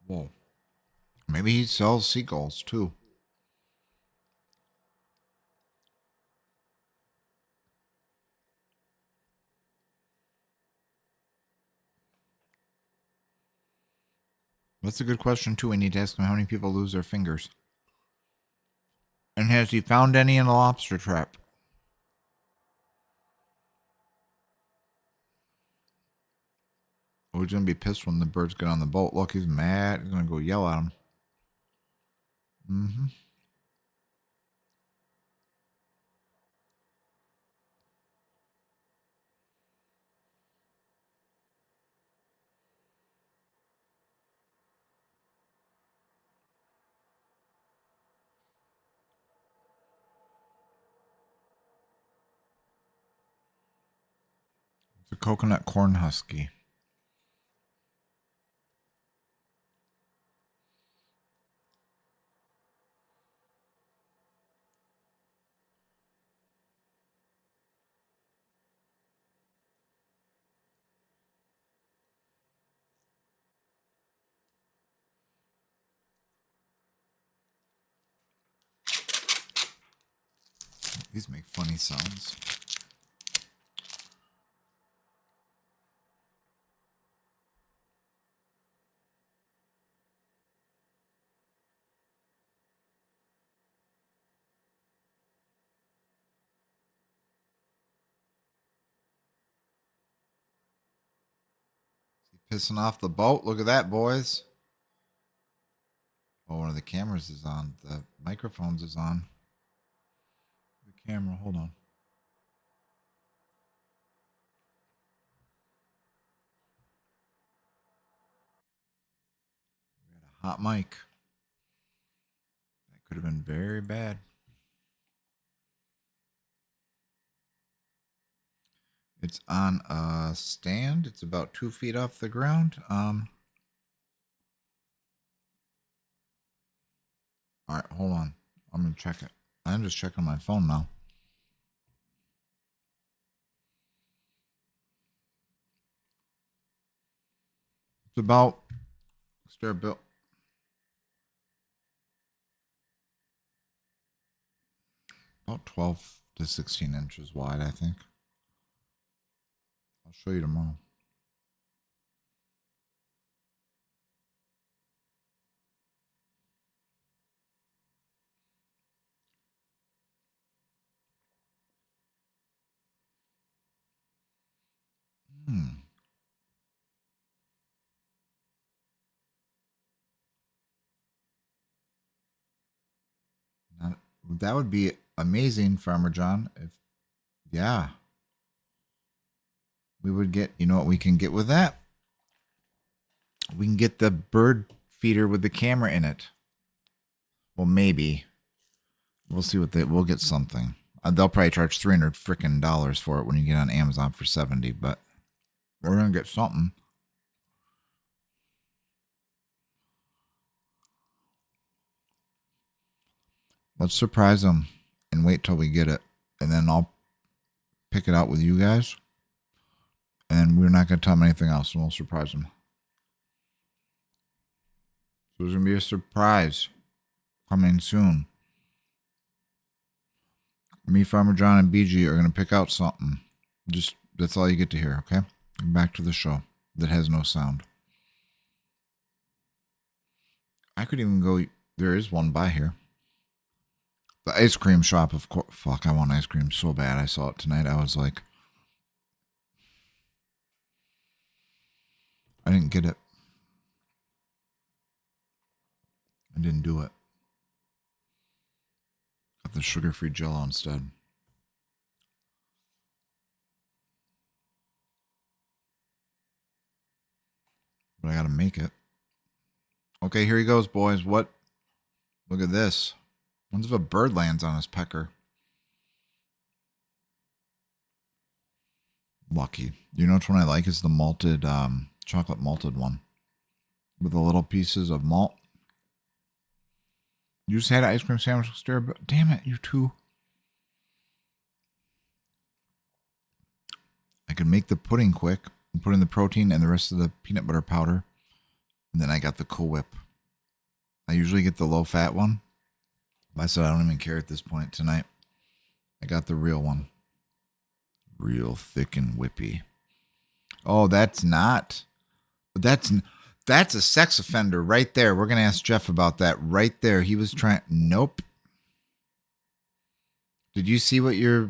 Whoa. Maybe he sells seagulls too. That's a good question too. We need to ask him how many people lose their fingers. And has he found any in the lobster trap? Oh, he's going to be pissed when the birds get on the boat. Look, he's mad. He's going to go yell at him. Mm-hmm. It's a coconut corn husky. These make funny sounds. Pissing off the boat. Look at that, boys. Oh, one of the cameras is on. The microphones is on. The camera, hold on. We got a hot mic. That could have been very bad. It's on a stand. It's about 2 feet off the ground. All right, hold on. I'm going to check it. I'm just checking my phone now. It's about, stare Bill. About 12 to 16 inches wide, I think. I'll show you tomorrow. Not, that would be amazing, Farmer John. If, yeah. We would get, you know what we can get with that? We can get the bird feeder with the camera in it. Well, maybe. We'll see what we'll get something. They'll probably charge $300 frickin' dollars for it when you get on Amazon for $70, but we're going to get something. Let's surprise them and wait till we get it. And then I'll pick it out with you guys. And we're not going to tell them anything else, and we'll surprise them. So there's going to be a surprise coming soon. Me, Farmer John, and BG are going to pick out something. Just, that's all you get to hear, okay? Back to the show that has no sound. I could even go, there is one by here. The ice cream shop, of course. Fuck, I want ice cream so bad. I saw it tonight. I was like, I didn't get it. I didn't do it. Got the sugar-free Jell-O instead. But I gotta make it. Okay, here he goes, boys. What? Look at this. What's if a bird lands on his pecker? Lucky. You know which one I like is the malted, chocolate malted one. With the little pieces of malt. You just had an ice cream sandwich with stir, but damn it, you two. I could make the pudding quick and put in the protein and the rest of the peanut butter powder. And then I got the Cool Whip. I usually get the low-fat one. But I said I don't even care at this point tonight. I got the real one. Real thick and whippy. Oh, that's not. That's a sex offender right there. We're going to ask Jeff about that right there. He was trying. Nope. Did you see what your.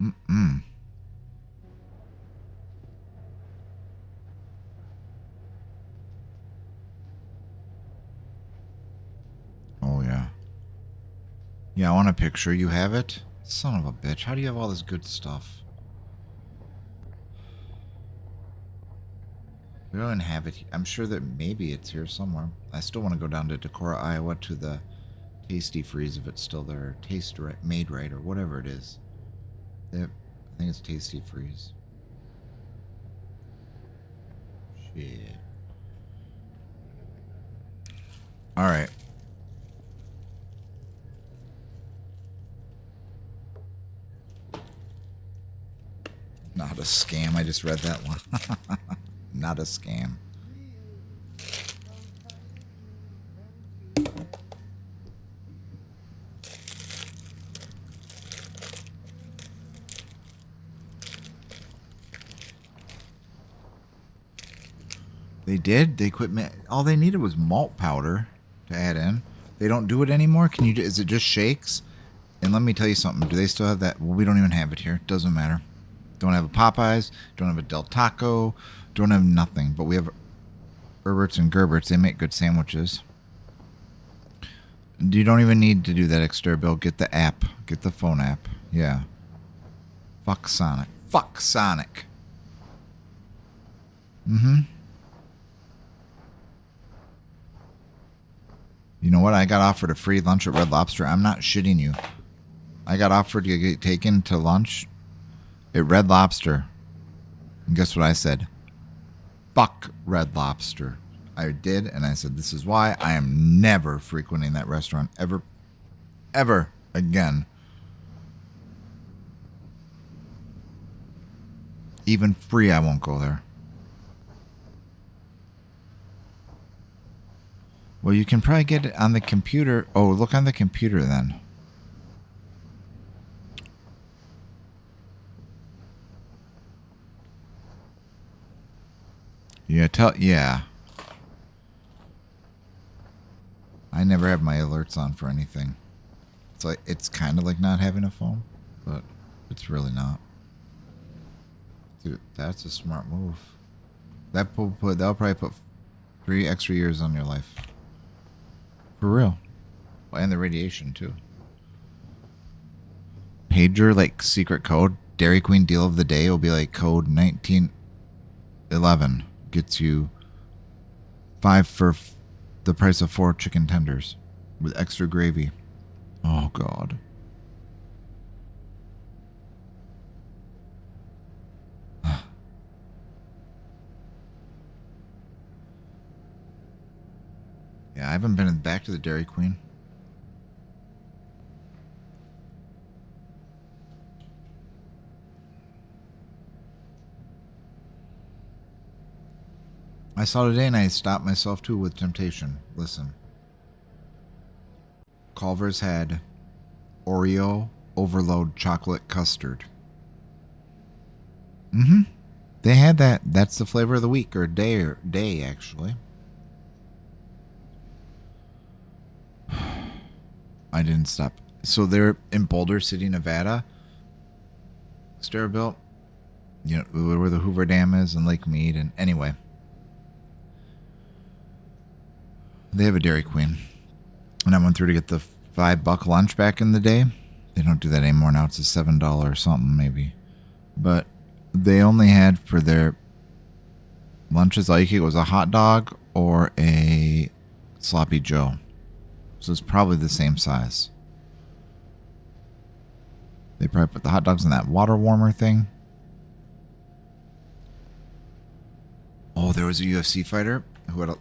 Mm-mm. Oh, yeah. Yeah, I want a picture. You have it? Son of a bitch. How do you have all this good stuff? We don't even have it. I'm sure that maybe it's here somewhere. I still want to go down to Decorah, Iowa to the Tasty Freeze if it's still there. Taste right, Made Right or whatever it is. I think it's Tasty Freeze. Shit. All right. Not a scam. I just read that one. Not a scam. They did. They quit. All they needed was malt powder to add in. They don't do it anymore? Can you? Is it just shakes? And let me tell you something. Do they still have that? Well, we don't even have it here. Doesn't matter. Don't have a Popeyes. Don't have a Del Taco. Don't have nothing. But we have Herbert's and Gerbert's. They make good sandwiches. You don't even need to do that extra bill. Get the app. Get the phone app. Yeah. Fuck Sonic. Fuck Sonic. Mm-hmm. You know what? I got offered a free lunch at Red Lobster. I'm not shitting you. I got offered to get taken to lunch at Red Lobster. And guess what I said? Fuck Red Lobster. I did, and I said, this is why I am never frequenting that restaurant ever again. Even free, I won't go there. Well, you can probably get it on the computer. Oh, look on the computer then. Yeah. I never have my alerts on for anything. It's kind of like not having a phone, but it's really not. Dude, that's a smart move. That'll probably put 3 extra years on your life. For real. Well, and the radiation too. Pager, like secret code. Dairy Queen deal of the day will be like code 1911. Gets you 5 for the price of 4 chicken tenders with extra gravy. Oh, God. Yeah, I haven't been back to the Dairy Queen. I saw today and I stopped myself too with temptation. Listen. Culver's had Oreo overload chocolate custard. Mm-hmm. They had that. That's the flavor of the week or day actually. I didn't stop. So they're in Boulder City, Nevada. Sterbuilt. You know where the Hoover Dam is and Lake Mead, and anyway. They have a Dairy Queen. And I went through to get the $5 lunch back in the day. They don't do that anymore now. It's a $7 something maybe. But they only had for their lunches all you could get was a hot dog or a sloppy Joe. So it's probably the same size. They probably put the hot dogs in that water warmer thing. Oh, there was a UFC fighter who had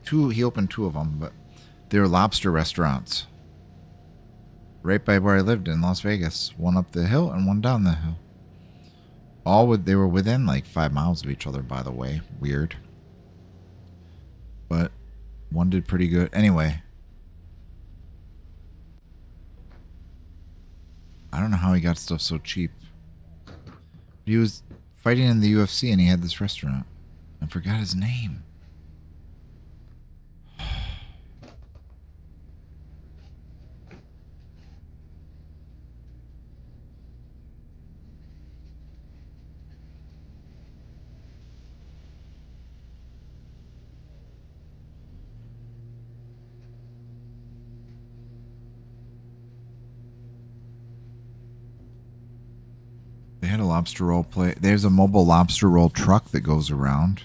he opened 2 of them, but they were lobster restaurants. Right by where I lived in Las Vegas. One up the hill and one down the hill. They were within like 5 miles of each other, by the way. Weird. But one did pretty good. Anyway. I don't know how he got stuff so cheap. He was fighting in the UFC and he had this restaurant. I forgot his name. They had a lobster roll play. There's a mobile lobster roll truck that goes around.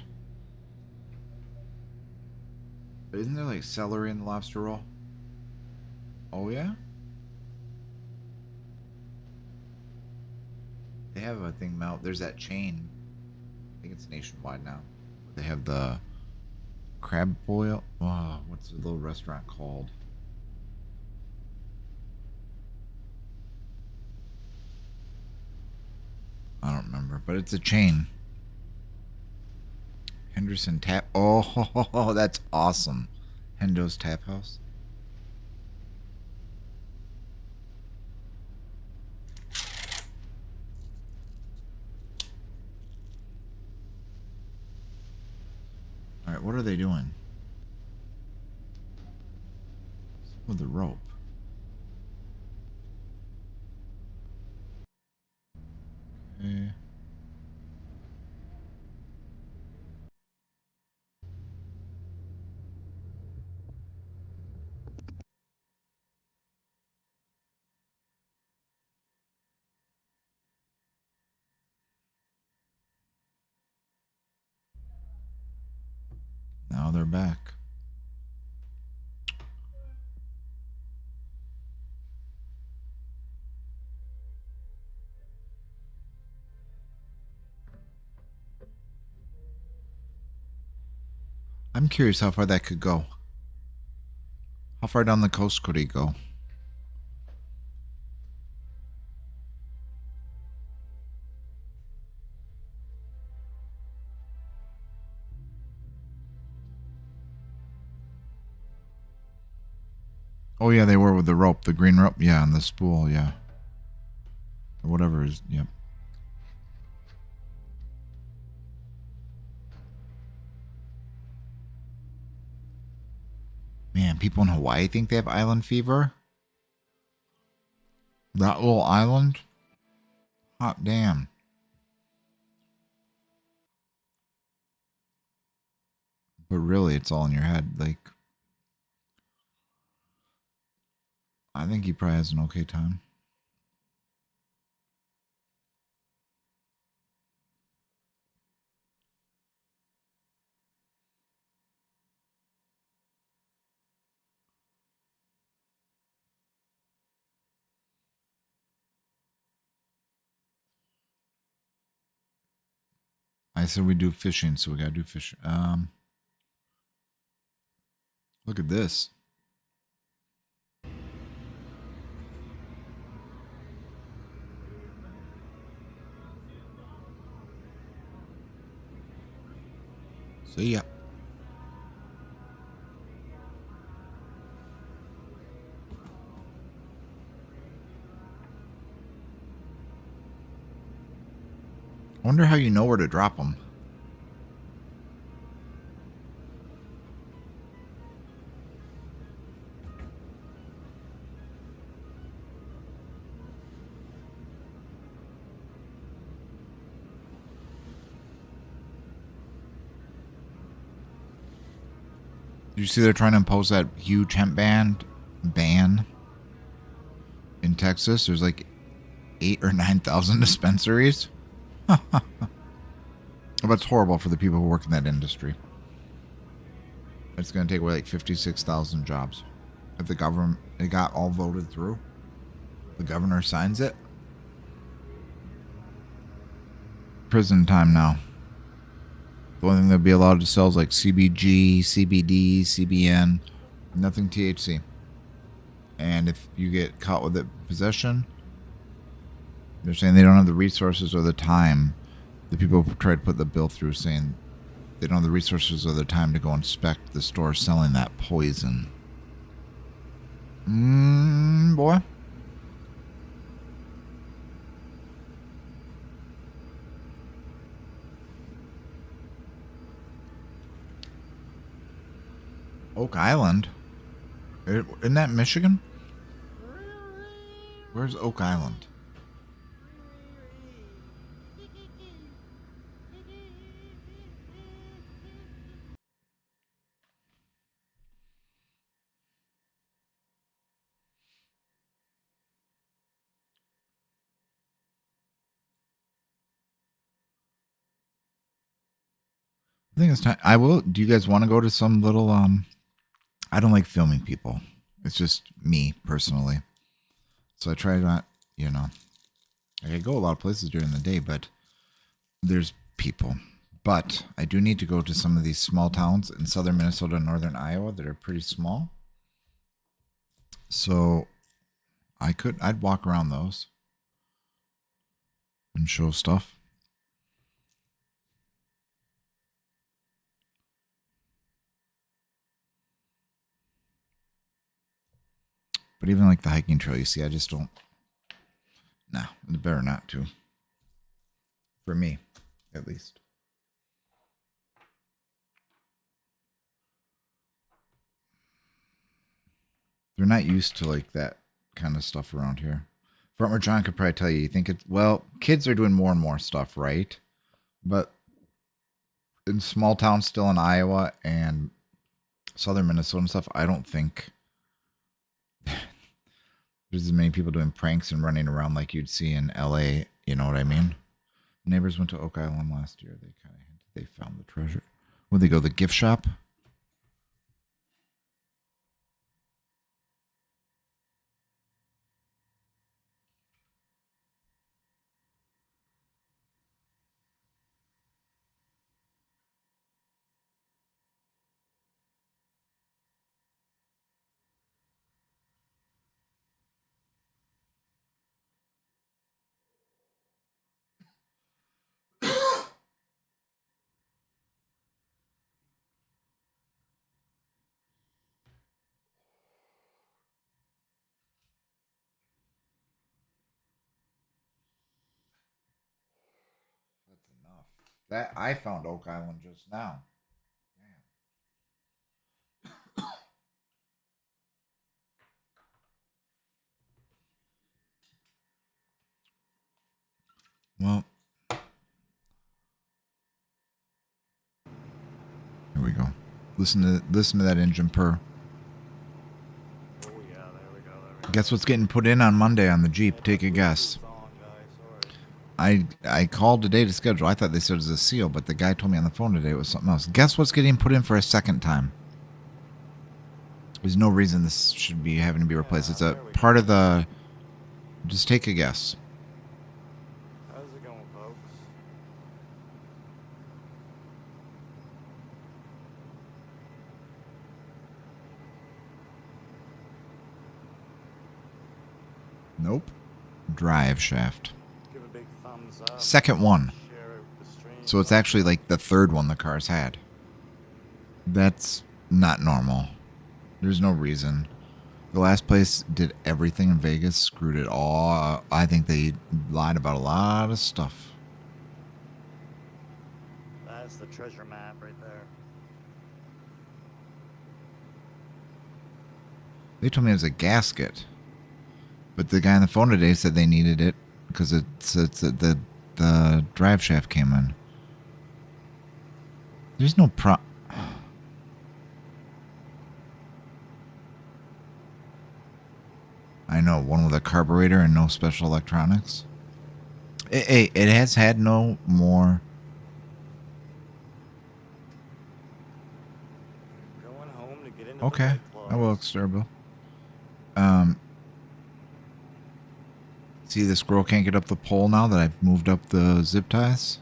Isn't there like celery in the lobster roll? Oh yeah? They have a thing mount. There's that chain. I think it's nationwide now. They have the crab boil. Oh, what's the little restaurant called? I don't remember, but it's a chain. Henderson Tap. Oh, that's awesome. Hendo's Tap House. All right, what are they doing? With the rope. Okay. Now they're back. I'm curious how far that could go. How far down the coast could he go? Oh yeah, they were with the rope, the green rope. Yeah, and the spool. Yeah, or whatever is. Yep. Man, people in Hawaii think they have island fever. That little island. Hot damn. But really, it's all in your head. Like, I think he probably has an okay time. I said we do fishing, so we gotta do fishing. Look at this. See ya. I wonder how you know where to drop them. Did you see they're trying to impose that huge hemp ban in Texas? There's like 8,000 or 9,000 dispensaries. That's horrible for the people who work in that industry. It's going to take away like 56,000 jobs. If the government, it got all voted through, the governor signs it. Prison time now. The only thing they'll be allowed to sell is like CBG, CBD, CBN, nothing THC. And if you get caught with it in possession, they're saying they don't have the resources or the time. The people who tried to put the bill through saying they don't have the resources or the time to go inspect the store selling that poison. Boy. Oak Island? Isn't that Michigan? Where's Oak Island? I think it's time. I will. Do you guys want to go to some little? I don't like filming people. It's just me personally. So I try not. I go a lot of places during the day, but there's people. But I do need to go to some of these small towns in southern Minnesota and northern Iowa that are pretty small. So I'd walk around those and show stuff. But even like the hiking trail, you see, I just don't. Nah, it's better not to. For me, at least. They're not used to like that kind of stuff around here. Farmer John could probably tell you. You think it's well, kids are doing more and more stuff, right? But in small towns, still in Iowa and southern Minnesota and stuff, I don't think there's as many people doing pranks and running around like you'd see in LA. You know what I mean? Neighbors went to Oak Island last year. They kind of hinted they found the treasure. Would they go to the gift shop? That's enough. That I found Oak Island just now. Well, here we go. Listen to that engine purr.
Oh yeah, there we go. There we go.
Guess what's getting put in on Monday on the Jeep? Take a guess.
Song, guys. Sorry.
I called today to schedule. I thought they said it was a seal, but the guy told me on the phone today it was something else. Guess what's getting put in for a second time? There's no reason this should be having to be replaced. It's a part of the. Just take a guess.
How's it going, folks?
Nope. Drive shaft.
Give a big thumbs up.
Second one.
Share out the stream.
So it's actually like the third one the car's had. That's not normal. There's no reason. The last place did everything in Vegas, screwed it all. I think they lied about a lot of stuff.
That's the treasure map right there.
They told me it was a gasket. But the guy on the phone today said they needed it because the drive shaft came in. There's no I know, one with a carburetor and no special electronics. It has had no more.
Going home to get into
Okay,
the
I will, Starbill. See, the squirrel can't get up the pole now that I've moved up the zip ties.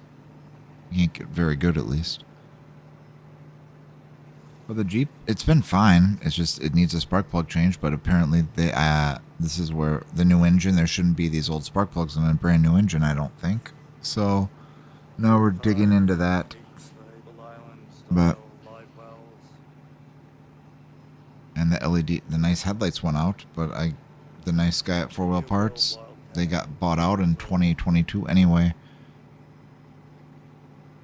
He can't get very good, at least. But the Jeep, it's been fine. It's just, it needs a spark plug change, but apparently they, this is where the new engine, there shouldn't be these old spark plugs in a brand new engine, I don't think. So, now we're digging into that. But, and the LED, the nice headlights went out, but the nice guy at 4 Wheel Parts, they got bought out in 2022 anyway.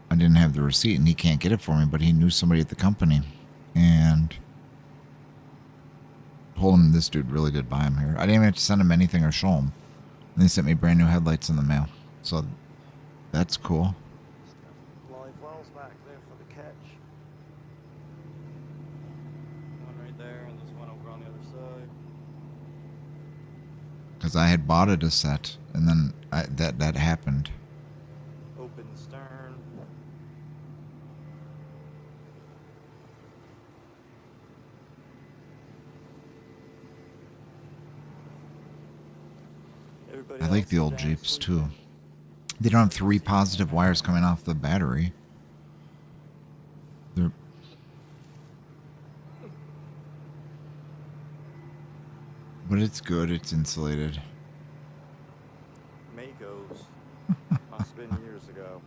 I didn't have the receipt and he can't get it for me, but he knew somebody at the company. And told him this dude really did buy him here. I didn't even have to send him anything or show him. And they sent me brand new headlights in the mail. So that's cool.
Live wells back there for the catch. One right there and there's one over on the other side.
Because I had bought it a set and then that happened.
Open stern.
I like the old Jeeps too. They don't have 3 positive wires coming off the battery. They're but it's good, it's insulated.
Makos. Must have been years ago.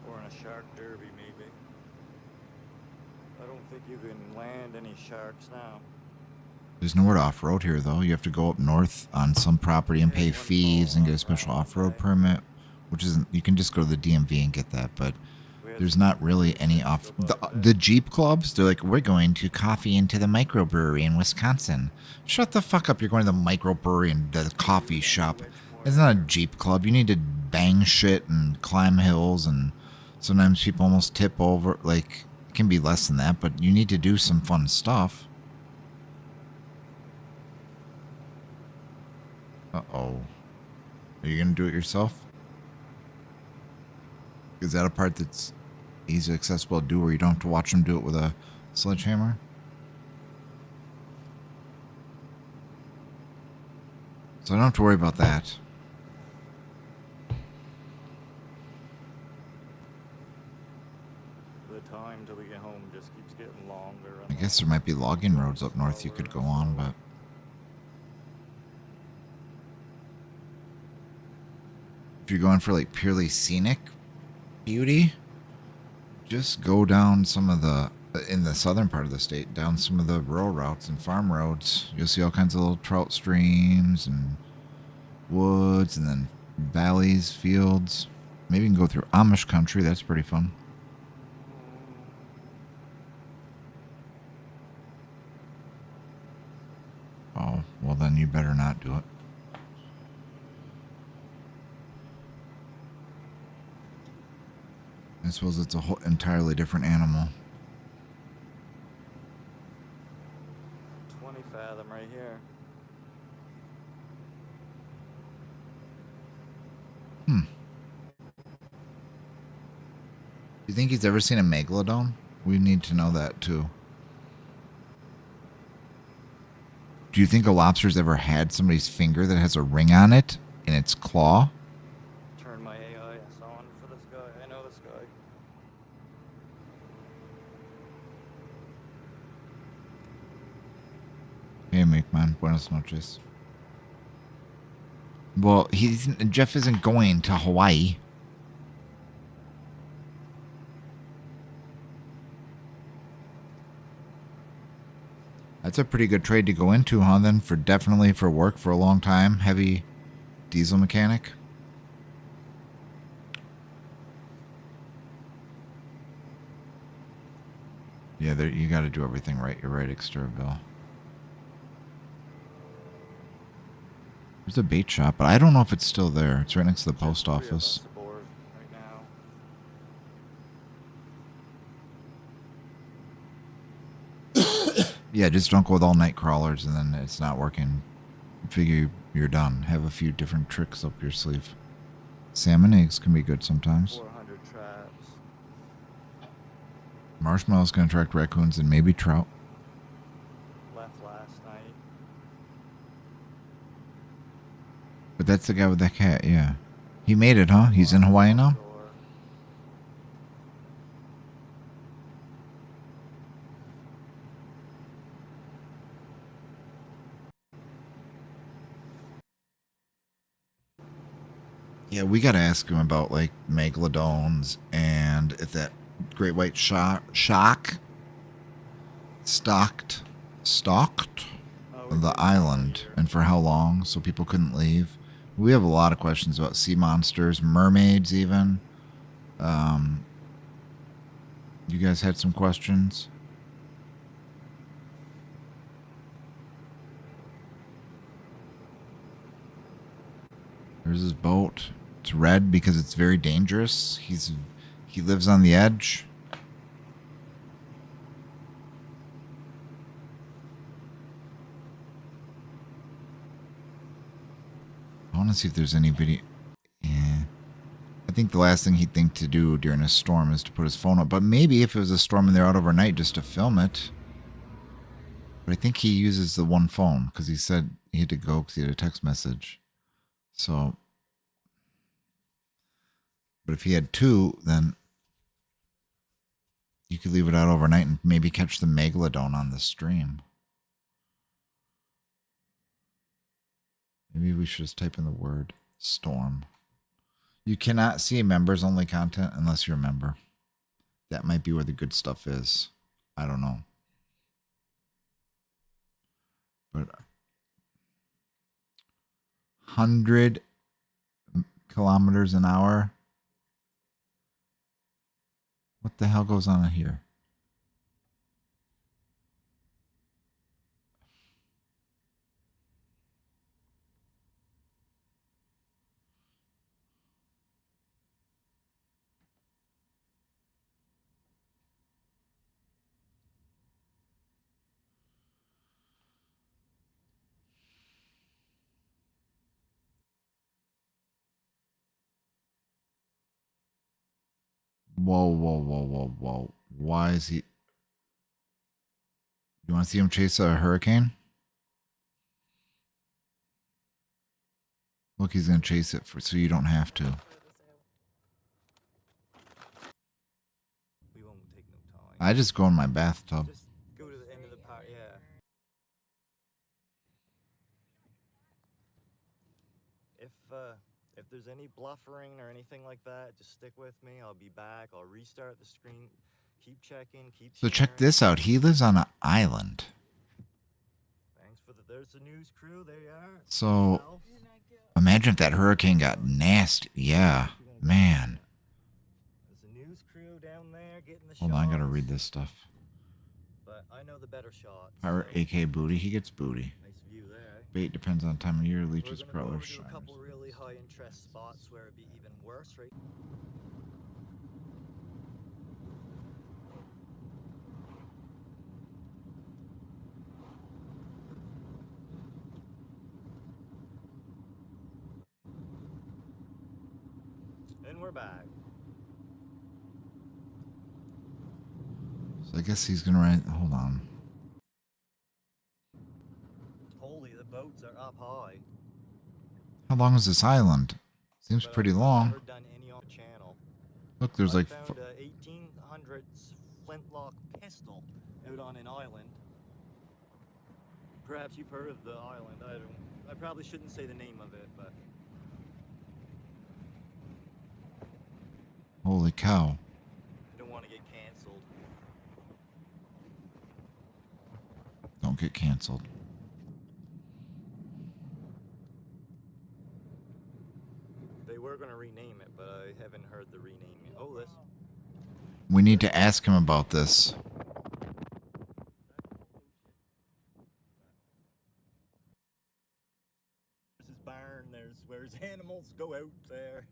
Or in a shark derby, maybe. I don't think you can land any sharks now.
There's nowhere to off-road here, though. You have to go up north on some property and pay fees and get a special off-road permit, which isn't. You can just go to the DMV and get that, but There's not really any off the Jeep clubs. They're like, we're going to coffee into the microbrewery in Wisconsin. Shut the fuck up! You're going to the microbrewery and the coffee shop. It's not a Jeep club. You need to bang shit and climb hills, and sometimes people almost tip over. Like, it can be less than that, but you need to do some fun stuff. Uh-oh. Are you gonna do it yourself? Is that a part that's easily accessible to do where you don't have to watch them do it with a sledgehammer? So I don't have to worry about that.
The time till we get home just keeps getting longer.
I guess there might be logging roads up north you could go on, but... if you're going for like purely scenic beauty, just go down some of the, in the southern part of the state, down some of the rural routes and farm roads. You'll see all kinds of little trout streams and woods and then valleys, fields. Maybe you can go through Amish country. That's pretty fun. Oh, well then you better not do it. I suppose it's a whole entirely different animal.
20 fathom right here.
Do you think he's ever seen a megalodon? We need to know that too. Do you think a lobster's ever had somebody's finger that has a ring on it in its claw?
Turn my AIS on for this guy. I know this guy.
Hey, man. Buenas noches. Well, Jeff isn't going to Hawaii. That's a pretty good trade to go into, huh, then? Definitely for work for a long time. Heavy diesel mechanic. Yeah, you got to do everything right. You're right, Exterville. There's a bait shop, but I don't know if it's still there. It's right next to the post office. Yeah, just don't go with all night crawlers and then it's not working. Figure you're done. Have a few different tricks up your sleeve. Salmon eggs can be good sometimes.
400 traps.
Marshmallow's going to attract raccoons and maybe trout.
Left last night.
But that's the guy with that cat, yeah. He made it, huh? He's in Hawaii now? Yeah, we got to ask him about, like, megalodons and if that great white shark stalked the island and for how long so people couldn't leave. We have a lot of questions about sea monsters, mermaids even. You guys had some questions? There's his boat. It's red because it's very dangerous. He lives on the edge. I want to see if there's any video. Yeah. I think the last thing he'd think to do during a storm is to put his phone up. But maybe if it was a storm and they're out overnight just to film it. But I think he uses the one phone because he said he had to go because he had a text message. So, but if he had two, then you could leave it out overnight and maybe catch the megalodon on the stream. Maybe we should just type in the word storm. You cannot see members only content unless you're a member. That might be where the good stuff is. I don't know. But 100 kilometers an hour. What the hell goes on here? Whoa, whoa, whoa, whoa, whoa. Why is he... You want to see him chase a hurricane? Look, he's going to chase it so you don't have to.
We won't take no time.
I just go in my bathtub.
Just go to the end of the park, yeah. If there's any bluffering or anything like that, just stick with me. I'll be back. I'll restart the screen. Keep checking. Keep.
So check
sharing.
this out. He lives on an island.
Thanks for the. There's the news crew. There you are.
So
Self.
imagine if that hurricane got nasty. Yeah, man.
There's a news crew down there getting the
Hold on, I gotta
shots.
read this stuff.
But I know the better shots.
Pirate
so
AK booty. He gets booty.
nice view there.
Bait depends on time of year.
We're
Leeches,
gonna go over
crawlers,
to a
shiners.
couple really high interest spots where it'd be even worse, right? And we're back.
So I guess he's gonna rent. Hold on.
Holy, the boats are up high.
How long is this island? Seems
But
pretty
I've
long.
never done any on the channel.
Look, there's
I
like.
found a 1800s flintlock pistol out on an island. Perhaps you've heard of the island. I probably shouldn't say the name of it, but
Holy cow.
I don't want to get canceled.
Don't get canceled.
They were going to rename it, but I haven't heard the renaming. Oh, this.
We need to ask him about this.
There's his barn. There's where his animals go out there.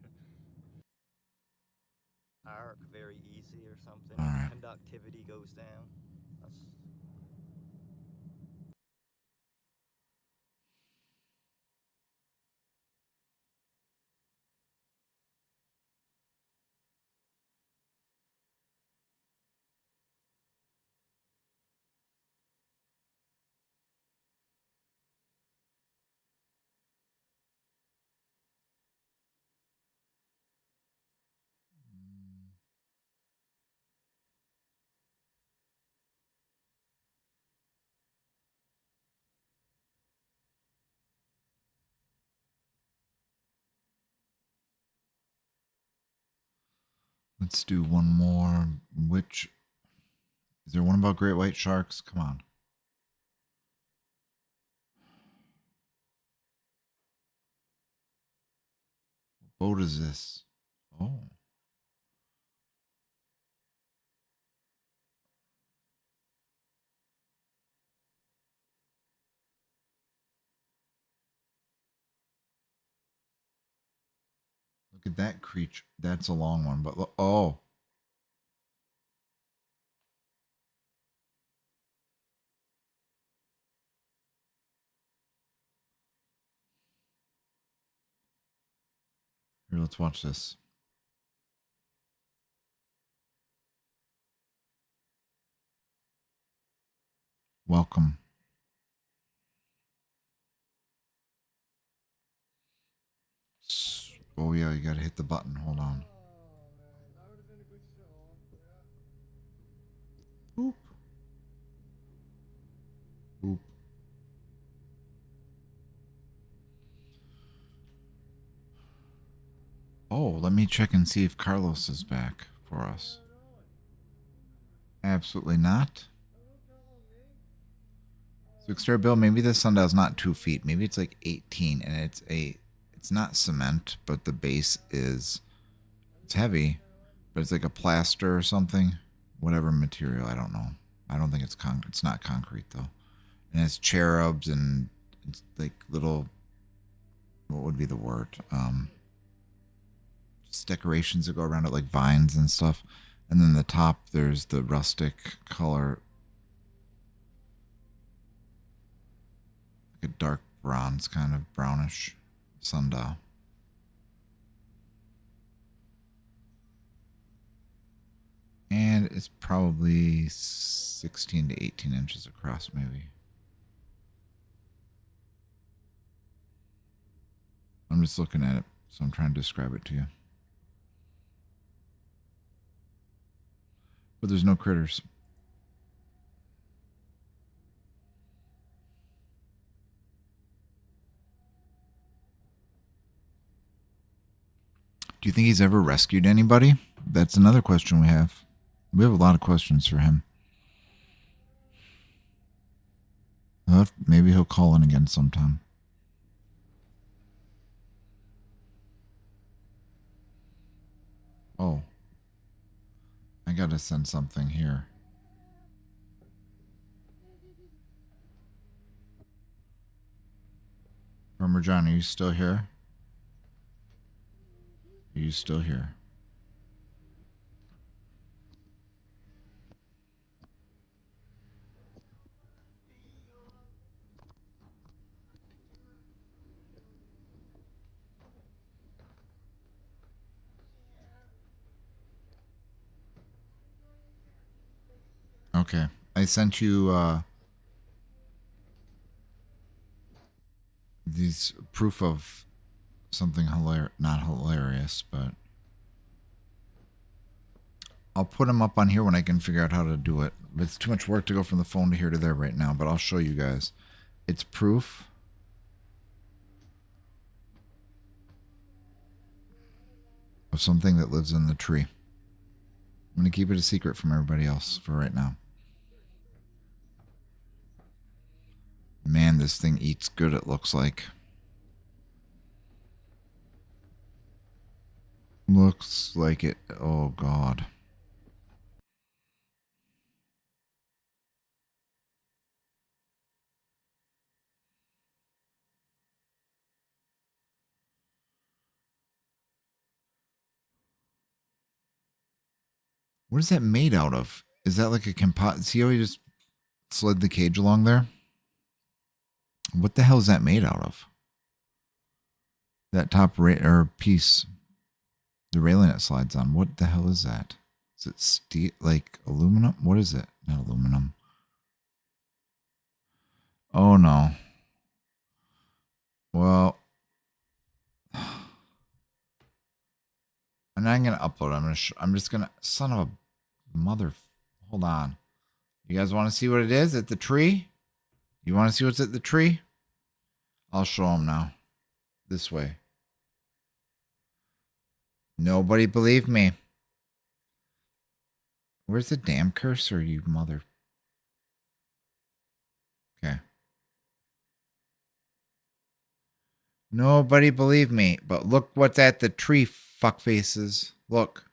Arc very easy or something.
All right.
Conductivity goes down. That's...
Let's do one more. Which is there one about great white sharks? Come on. What boat is this? Oh. Look at that creature. That's a long one, but look. Oh. Here, let's watch this. Welcome. Oh, yeah, you gotta hit the button. Hold on.
That would have been a good show. Yeah.
Boop. Boop. Oh, let me check and see if Carlos is back for us. Absolutely not. So exterior build, maybe the sundial's not 2 feet. Maybe it's like 18, and it's not cement, but the base is, it's heavy. But it's like a plaster or something. Whatever material, I don't know. I don't think it's it's not concrete though. And it's cherubs and it's like little, what would be the word? Just decorations that go around it, like vines and stuff. And then the top, there's the rustic color, like a dark bronze, kind of brownish sundial. And it's probably 16 to 18 inches across, maybe. I'm just looking at it, so I'm trying to describe it to you. But there's no critters. Do you think he's ever rescued anybody? That's another question we have. We have a lot of questions for him. Maybe he'll call in again sometime. Oh. I gotta send something here. Farmer John, are you still here? Are you still here? Okay. I sent you these proof of something not hilarious, but I'll put them up on here when I can figure out how to do it. It's too much work to go from the phone to here to there right now, but I'll show you guys. It's proof of something that lives in the tree. I'm going to keep it a secret from everybody else for right now. Man, this thing eats good, it looks like. Looks like it. Oh, God. What is that made out of? Is that like a composite? See how he just slid the cage along there? What the hell is that made out of? That top or piece, the railing it slides on. What the hell is that? Is it steel, like aluminum? What is it? Not aluminum. Oh no. Well, I'm not gonna upload. I'm just gonna. Son of a mother. Hold on. You guys want to see what it is at the tree? You want to see what's at the tree? I'll show them now. This way. Nobody believed me. Where's the damn cursor, you mother? Okay. Nobody believed me, but look what's at the tree, fuckfaces. Look.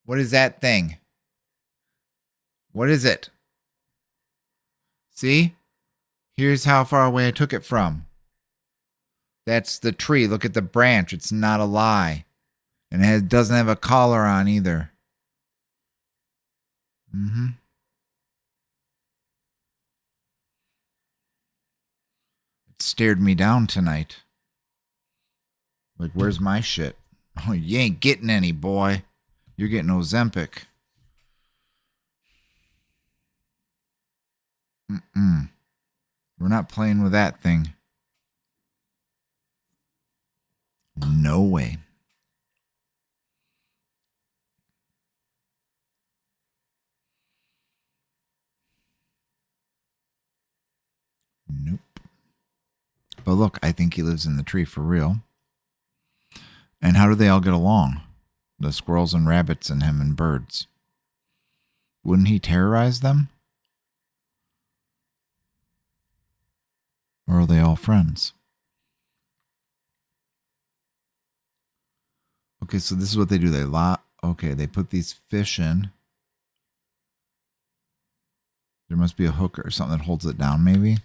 What is that thing? What is it? See? Here's how far away I took it from. That's the tree. Look at the branch. It's not a lie. And it doesn't have a collar on either. Mm-hmm. It stared me down tonight. Like, where's my shit? Oh, you ain't getting any, boy. You're getting Ozempic. Mm-mm. We're not playing with that thing. No way. Nope. But look, I think he lives in the tree for real. And how do they all get along? The squirrels and rabbits and him and birds. Wouldn't he terrorize them? Or are they all friends? Okay, so this is what they do. They put these fish in. There must be a hook or something that holds it down, maybe.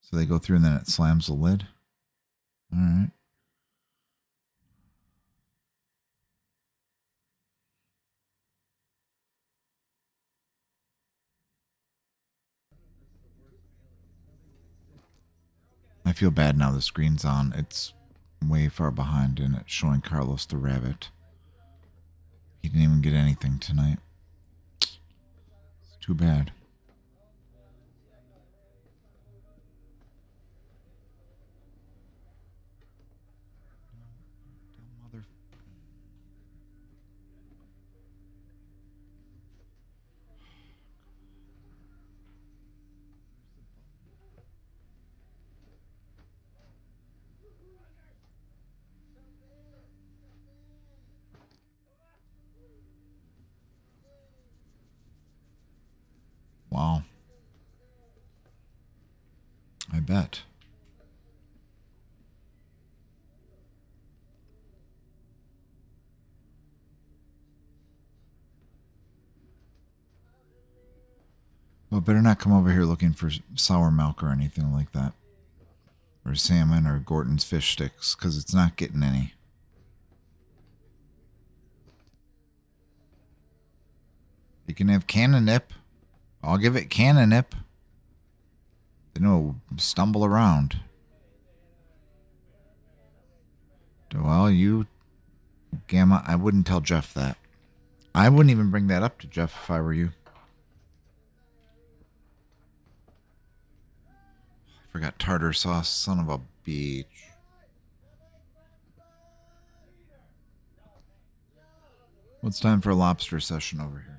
So they go through and then it slams the lid. All right. I feel bad now the screen's on. It's way far behind and it's showing Carlos the rabbit. He didn't even get anything tonight. It's too bad. Mother. Wow. I bet. Well, better not come over here looking for sour milk or anything like that. Or salmon or Gorton's fish sticks, because it's not getting any. You can have Cannon-Nip. I'll give it Cannon-Nip. Then it'll stumble around. Well, you, Gamma, I wouldn't tell Jeff that. I wouldn't even bring that up to Jeff if I were you. I forgot tartar sauce, son of a bitch. Well, it's time for a lobster session over here.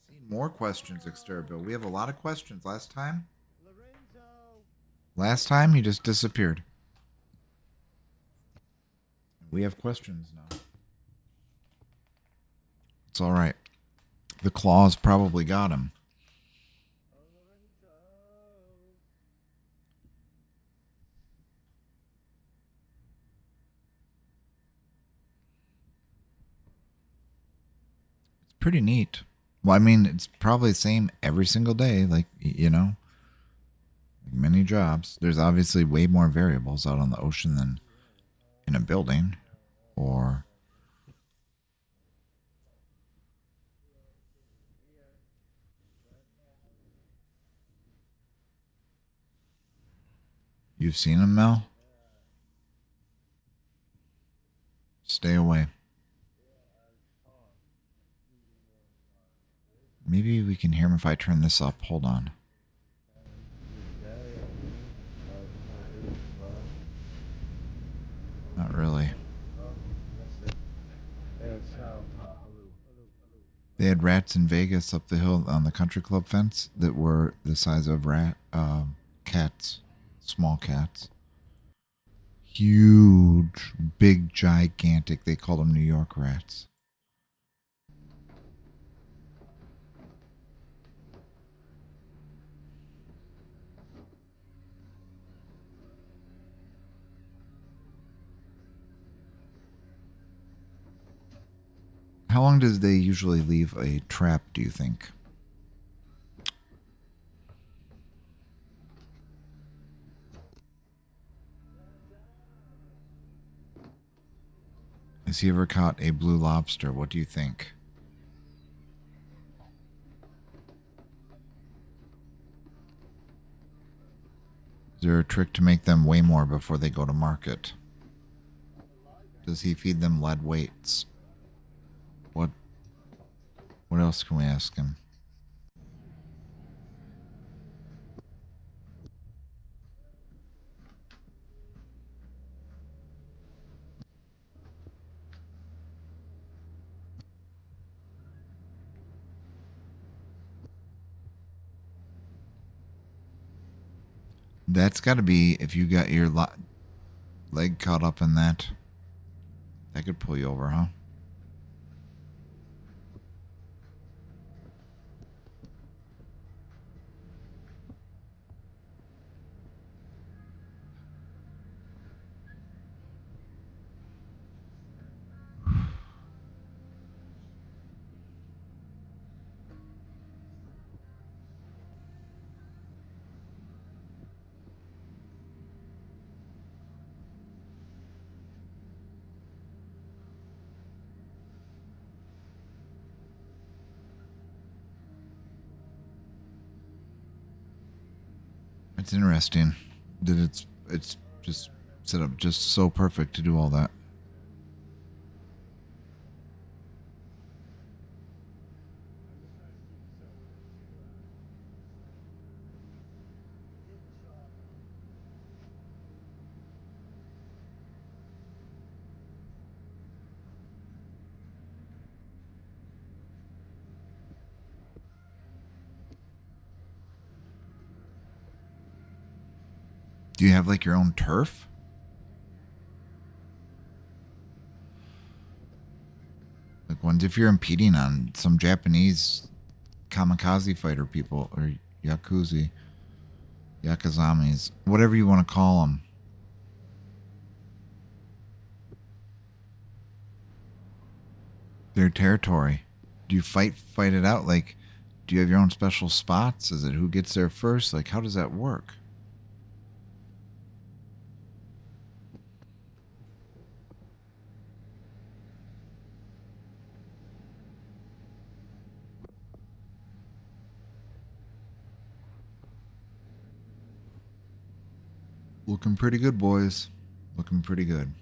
Seen more questions, Exterbil. We have a lot of questions. Last time he just disappeared. We have questions now. It's all right. The claws probably got him. It's pretty neat. Well, I mean, it's probably the same every single day, like, you know, like many jobs. There's obviously way more variables out on the ocean than in a building or you've seen him, Mel? Stay away. Maybe we can hear him if I turn this up. Hold on. Not really. They had rats in Vegas up the hill on the country club fence that were the size of cats, small cats. Huge, big, gigantic. They call them New York rats. How long does they usually leave a trap, do you think? Has he ever caught a blue lobster? What do you think? Is there a trick to make them weigh more before they go to market? Does he feed them lead weights? What else can we ask him? That's got to be if you got your leg caught up in that. That could pull you over, huh? It's interesting that it's just set up just so perfect to do all that. Do you have like your own turf? Like ones if you're impeding on some Japanese kamikaze fighter people or yakazamis, whatever you want to call them. Their territory. Do you fight it out? Like, do you have your own special spots? Is it who gets there first? Like, how does that work? Looking pretty good, boys. Looking pretty good.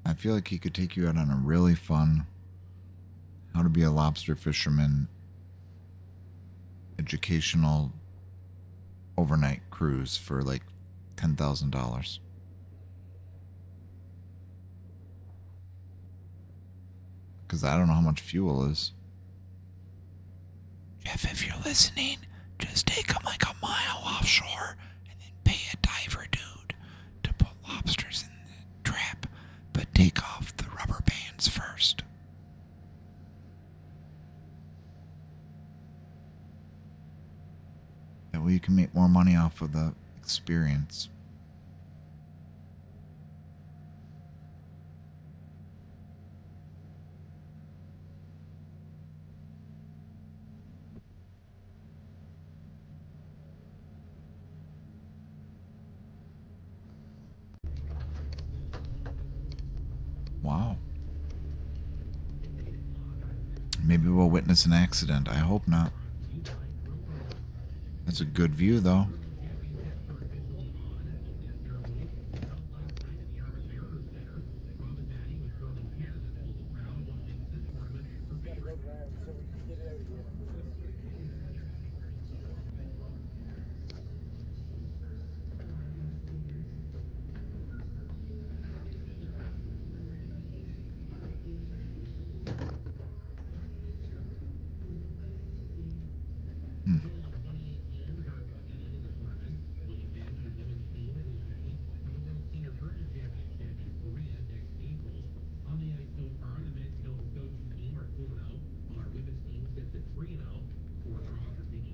I feel like he could take you out on a really fun how to be a lobster fisherman educational overnight cruise for like $10,000. Because I don't know how much fuel is. Jeff, if you're listening, just take them like a mile offshore and then pay a diver dude to put lobsters in the trap, but take off the rubber bands first. That way you can make more money off of the experience. Wow. Maybe we'll witness an accident. I hope not. That's a good view, though.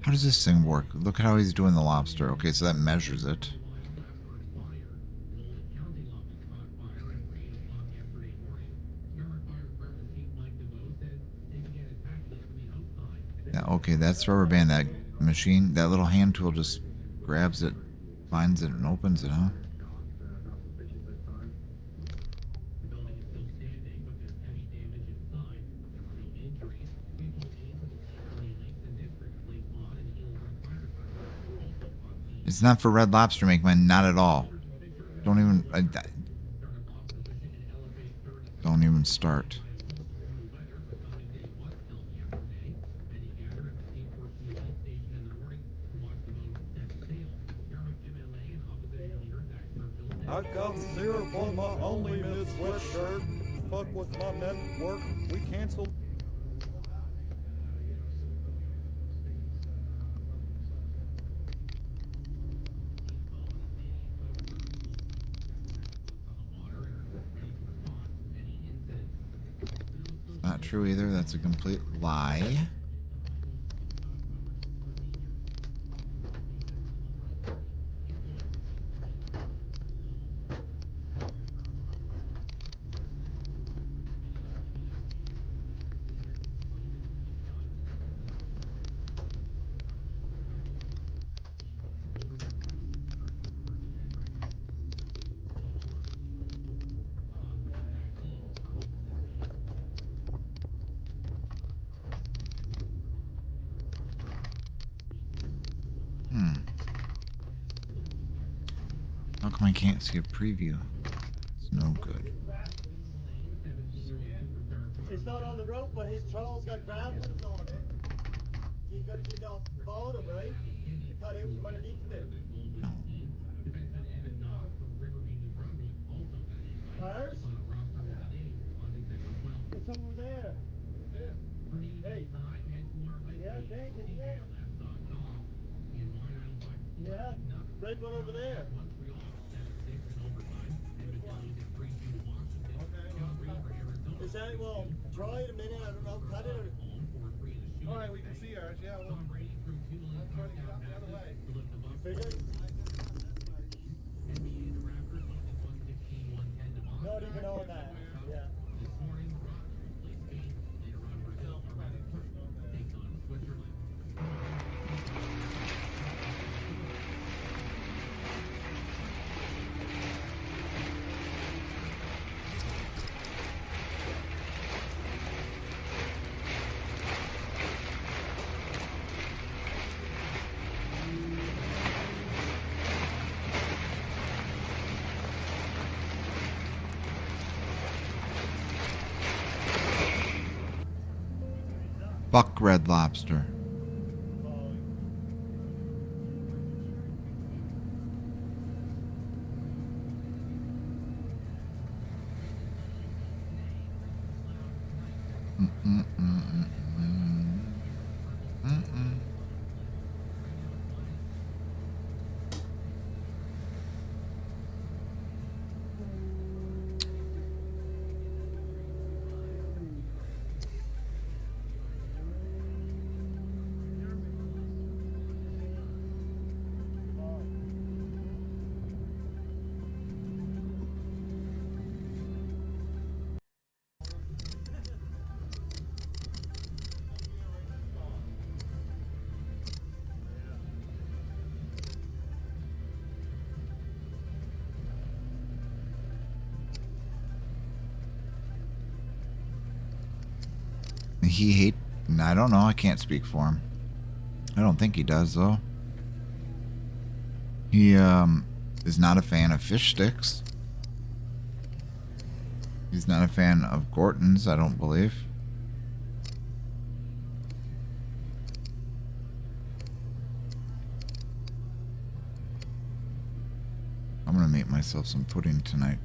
How does this thing work? Look at how he's doing the lobster. Okay, so that measures it. Yeah, okay, that's rubber band. That machine, that little hand tool just grabs it, finds it, and opens it, huh? It's not for Red Lobster, make mine. Not at all. Don't even. Don't even start.
I got syrup on my only mid sweatshirt. Fuck with my network. We canceled.
Not true either. That's a complete lie. How come I can't see a preview? It's no good.
It's not on the rope, but his troll's got grapplings on it. You got to get off the bottom, right? You cut out from underneath it.
No.
Fires? It's over there. Hey. Yeah, thank you. Yeah, red one over there. Is that, well, try it a minute, I don't know, cut it or...
Alright, we can see ours, yeah. Well, I'm trying to get out the other way.
You figure? Not even on that, yeah.
Fuck Red Lobster. I don't know. I can't speak for him. I don't think he does, though. He is not a fan of fish sticks. He's not a fan of Gorton's, I don't believe. I'm gonna make myself some pudding tonight.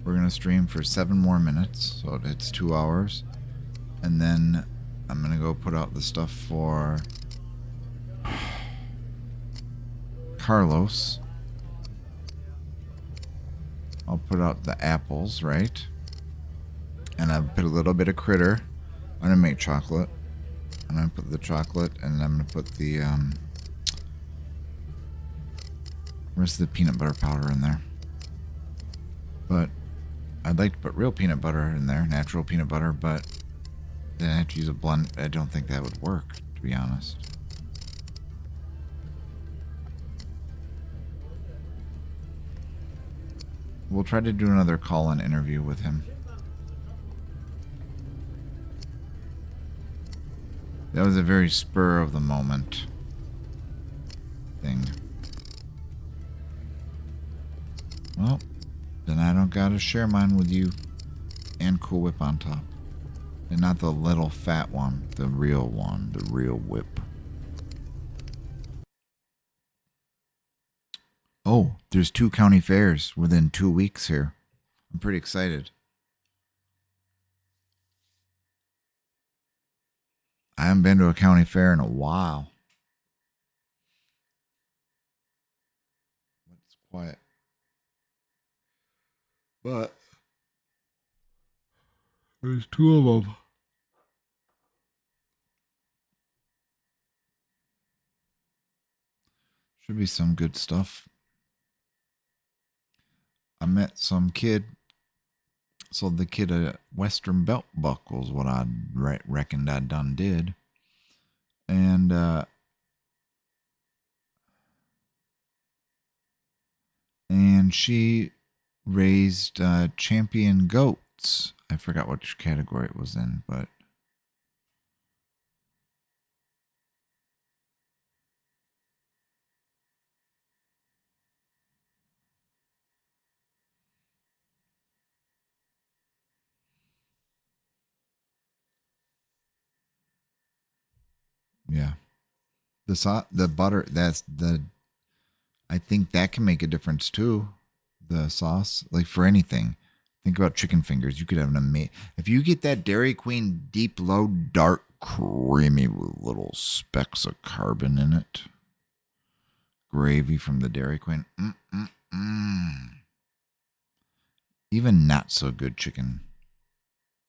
We're gonna stream for 7 more minutes, so it's 2 hours. And then I'm gonna go put out the stuff for Carlos. I'll put out the apples, right? And I've put a little bit of critter. I'm gonna make chocolate. I'm gonna put the chocolate, and I'm gonna put the rest of the peanut butter powder in there. But I'd like to put real peanut butter in there, natural peanut butter, but Then I have to use a blunt. I don't think that would work, to be honest. We'll try to do another call-in interview with him. That was a very spur of the moment thing. Well, then I don't gotta share mine with you. And Cool Whip on top. And not the little fat one. The real one. The real whip. Oh, there's 2 county fairs within 2 weeks here. I'm pretty excited. I haven't been to a county fair in a while. It's quiet. But there's 2 of them. Should be some good stuff. I met some kid. Sold the kid a Western belt buckle is what I reckoned I done did. And she raised champion goats. I forgot which category it was in, but yeah. The butter, I think that can make a difference too. The sauce, like for anything. Think about chicken fingers. You could have an amazing. If you get that Dairy Queen deep low dark creamy with little specks of carbon in it, gravy from the Dairy Queen. Even not so good chicken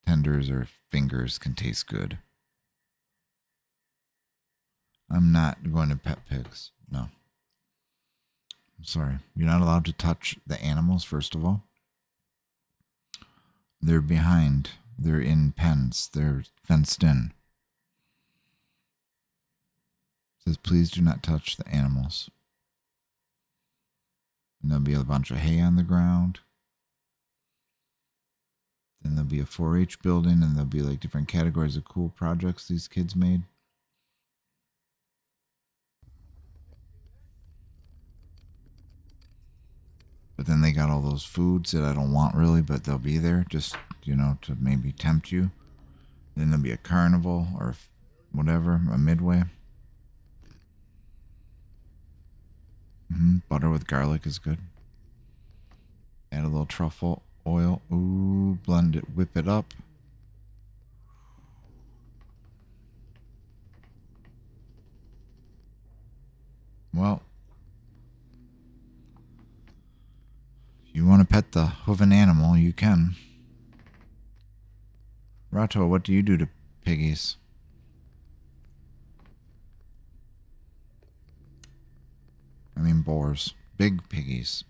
tenders or fingers can taste good. I'm not going to pet pigs. No. I'm sorry. You're not allowed to touch the animals, first of all. They're behind. They're in pens. They're fenced in. It says, please do not touch the animals. And there'll be a bunch of hay on the ground. Then there'll be a 4-H building, and there'll be like different categories of cool projects these kids made. But then they got all those foods that I don't want really, but they'll be there just, to maybe tempt you. Then there'll be a carnival or whatever, a midway. Butter with garlic is good. Add a little truffle oil. Ooh, blend it, whip it up. Well, you want to pet the hooven animal, you can. Rato, what do you do to piggies? I mean boars. Big piggies.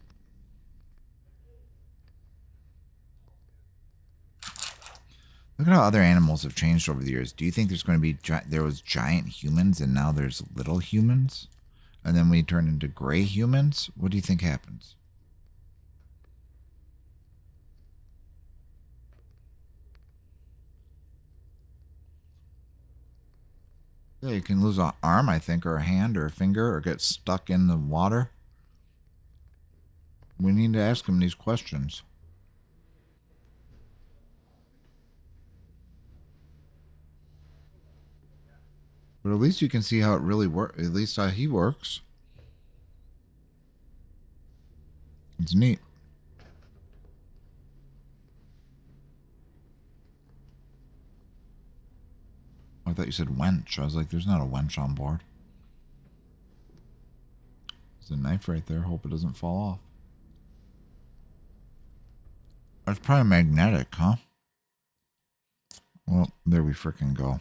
Look at how other animals have changed over the years. Do you think there's going to be... there was giant humans and now there's little humans? And then we turn into gray humans? What do you think happens? Yeah, you can lose an arm, I think, or a hand or a finger, or get stuck in the water. We need to ask him these questions. But at least you can see how it really works. At least how he works. It's neat. I thought you said wench. I was like, there's not a wench on board. There's a knife right there. Hope it doesn't fall off. That's probably magnetic, huh? Well, there we frickin' go.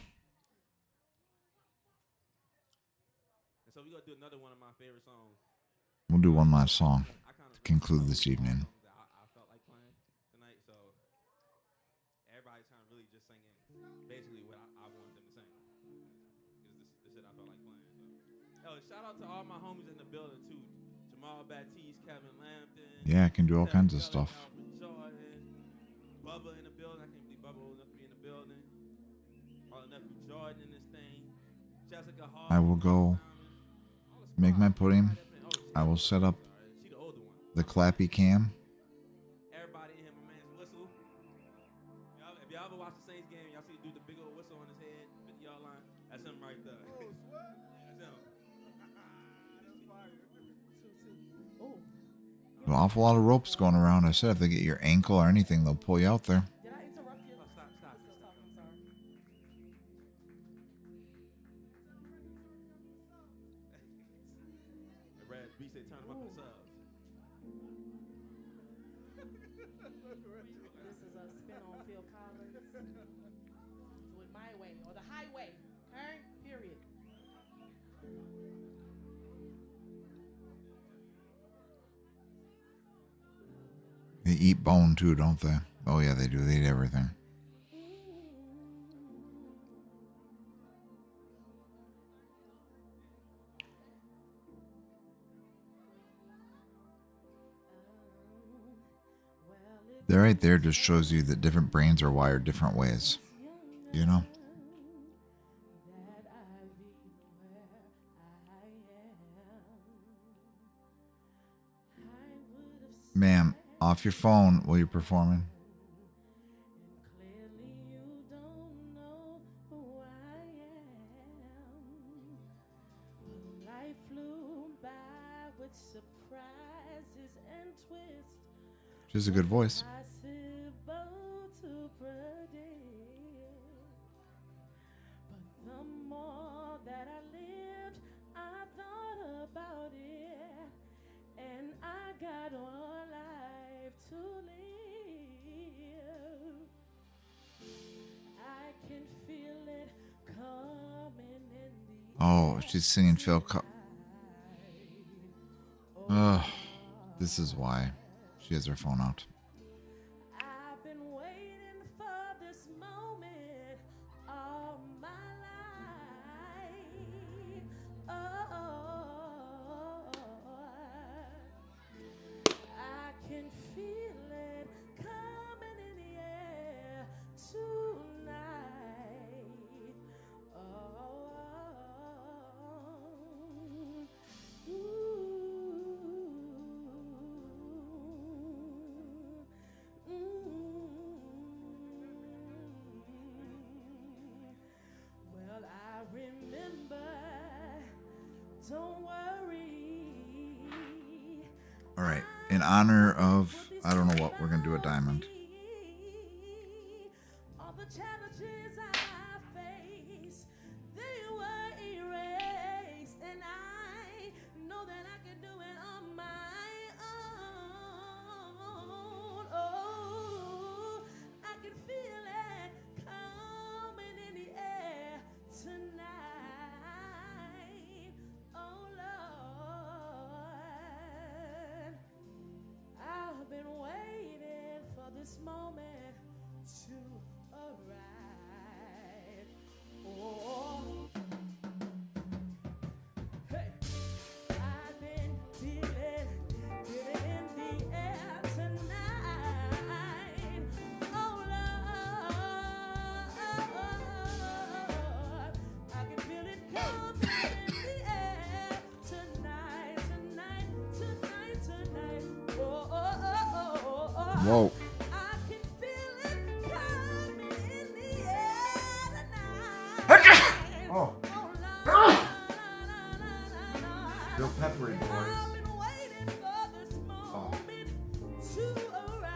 So we're gonna do another one of my favorite songs.
We'll do one last song to conclude this evening.
I felt like playing tonight, so everybody's kind of really just singing basically what I shout out to all my homies in the building too. Jamal Baptiste, Kevin Lampton.
Yeah, I can do all kinds of stuff.
Jordan, Bubba in the building. I can't believe Bubba old enough to be in the building. All nephew Jordan in this thing. Jessica Hall.
I will go make my pudding. I will set up
She the older one.
the clappy cam.
Everybody in here, my man's whistle. If y'all ever watch the Saints game, y'all see the dude with the big old whistle on his head, 50-yard line. That's him right there.
Oh, sweat.
That's him.
That's fire.
An awful lot of ropes going around. I said if they get your ankle or anything, they'll pull you out there.
Did I interrupt you?
Oh, stop.
Still talking, I'm sorry.
The Red B said turn him up for subs.
This is a spin on Phil Collins. Do it my way or the highway. Okay? Period.
They eat bone too, don't they? Oh yeah, they do. They eat everything. That right there just shows you that different brains are wired different ways. You know? Ma'am, off your phone while you're performing.
Life flew by with surprises and twists.
She has a good voice.
Impossible to predict. But the more that I lived, I thought about it. And I got one life to live. I can feel it coming in the
Oh, she's singing Phil Co- Ugh, this is why she has her phone out.
I've been waiting for this moment all my life. Oh, I can feel it coming in the air tonight. Well, I remember, don't worry.
All right, in honor of, I don't know what, we're going to do a diamond.
All the challenges I face, they were erased, and I know that I can do it on my own. Oh, I can feel it coming in the air tonight. Oh Lord, I've been waiting for this moment to arrive. Oh, hey, I've been feeling it in the air tonight. Oh Lord, I can feel it coming in the air tonight, tonight. Oh.
Whoa.
I can feel it coming in the air tonight.
Oh.
Lord.
Real peppery, boys.
I've been waiting for this moment to arrive.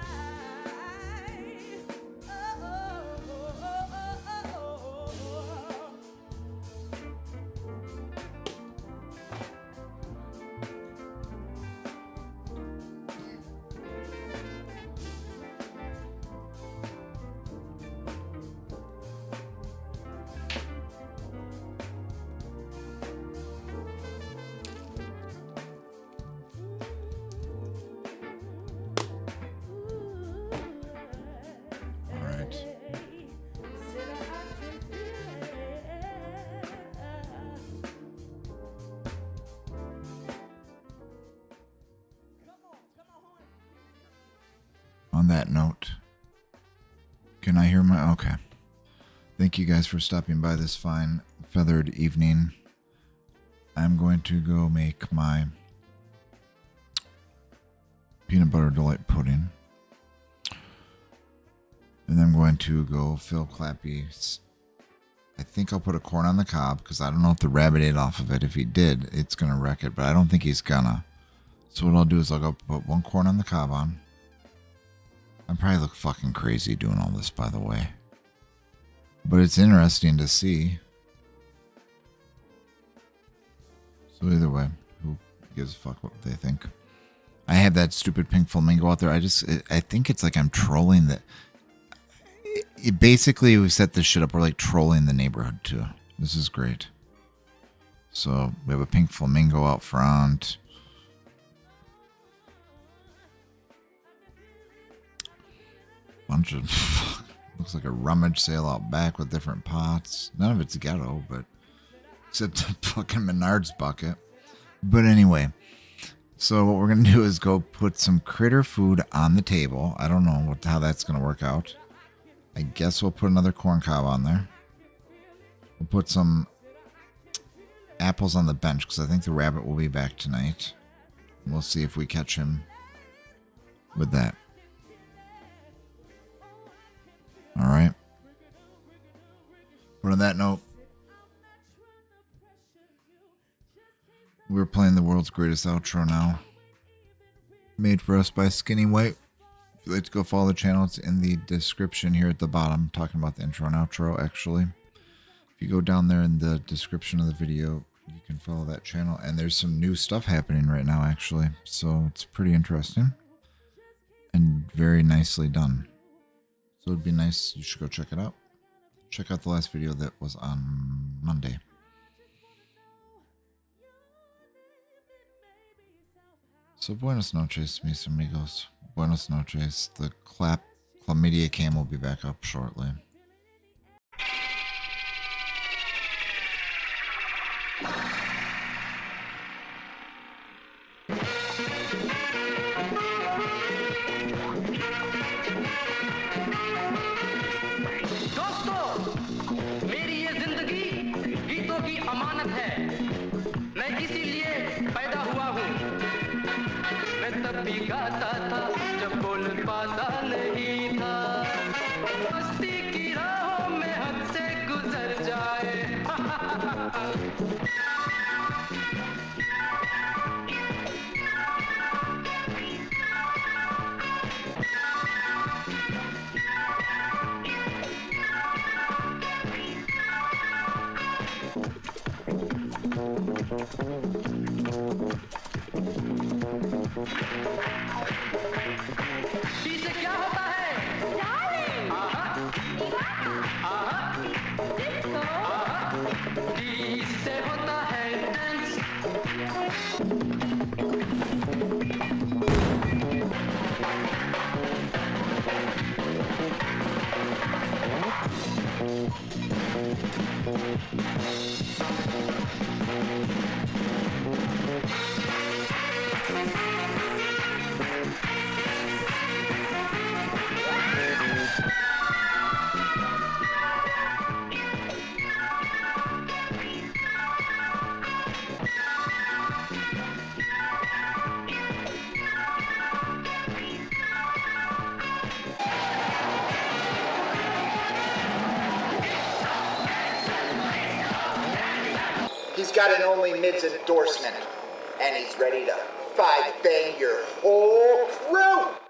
on that note, can I hear my... Okay. Thank you guys for stopping by this fine feathered evening. I'm going to go make my peanut butter delight pudding. And then I'm going to go fill Clappy's... I think I'll put a corn on the cob, because I don't know if the rabbit ate off of it. If he did, it's going to wreck it, but I don't think he's gonna. So what I'll do is I'll go put one corn on the cob on. I probably look fucking crazy doing all this, by the way. But it's interesting to see. So either way, who gives a fuck what they think? I have that stupid pink flamingo out there. I think it's like I'm trolling the... Basically, we set this shit up. We're like trolling the neighborhood too. This is great. So we have a pink flamingo out front. Bunch of looks like a rummage sale out back with different pots. None of it's ghetto, but except a fucking Menards bucket. But anyway, so what we're gonna do is go put some critter food on the table. I don't know how that's gonna work out. I guess we'll put another corn cob on there. We'll put some apples on the bench because I think the rabbit will be back tonight. We'll see if we catch him with that. All right. But on that note, we're playing the world's greatest outro now. Made for us by Skinny White. If you'd like to go follow the channel, it's in the description here at the bottom, talking about the intro and outro, actually. If you go down there in the description of the video, you can follow that channel. And there's some new stuff happening right now, actually. So it's pretty interesting. And very nicely done. So it'd be nice. You should go check it out. Check out the last video that was on Monday. So buenas noches, mis amigos. Buenas noches. The chlamydia cam will be back up shortly.
दोस्तों, मेरी ये जिंदगी गीतों की अमानत है। मैं इसीलिए पैदा हुआ हूँ। मैं तब भी गाता था जब बोल पाता नहीं था। मस्ती की राहों में हद से गुजर जाए। पीछे क्या होता है? इससे होता है dance.
He's got an Only Mids endorsement, and he's ready to 5-bang your whole crew!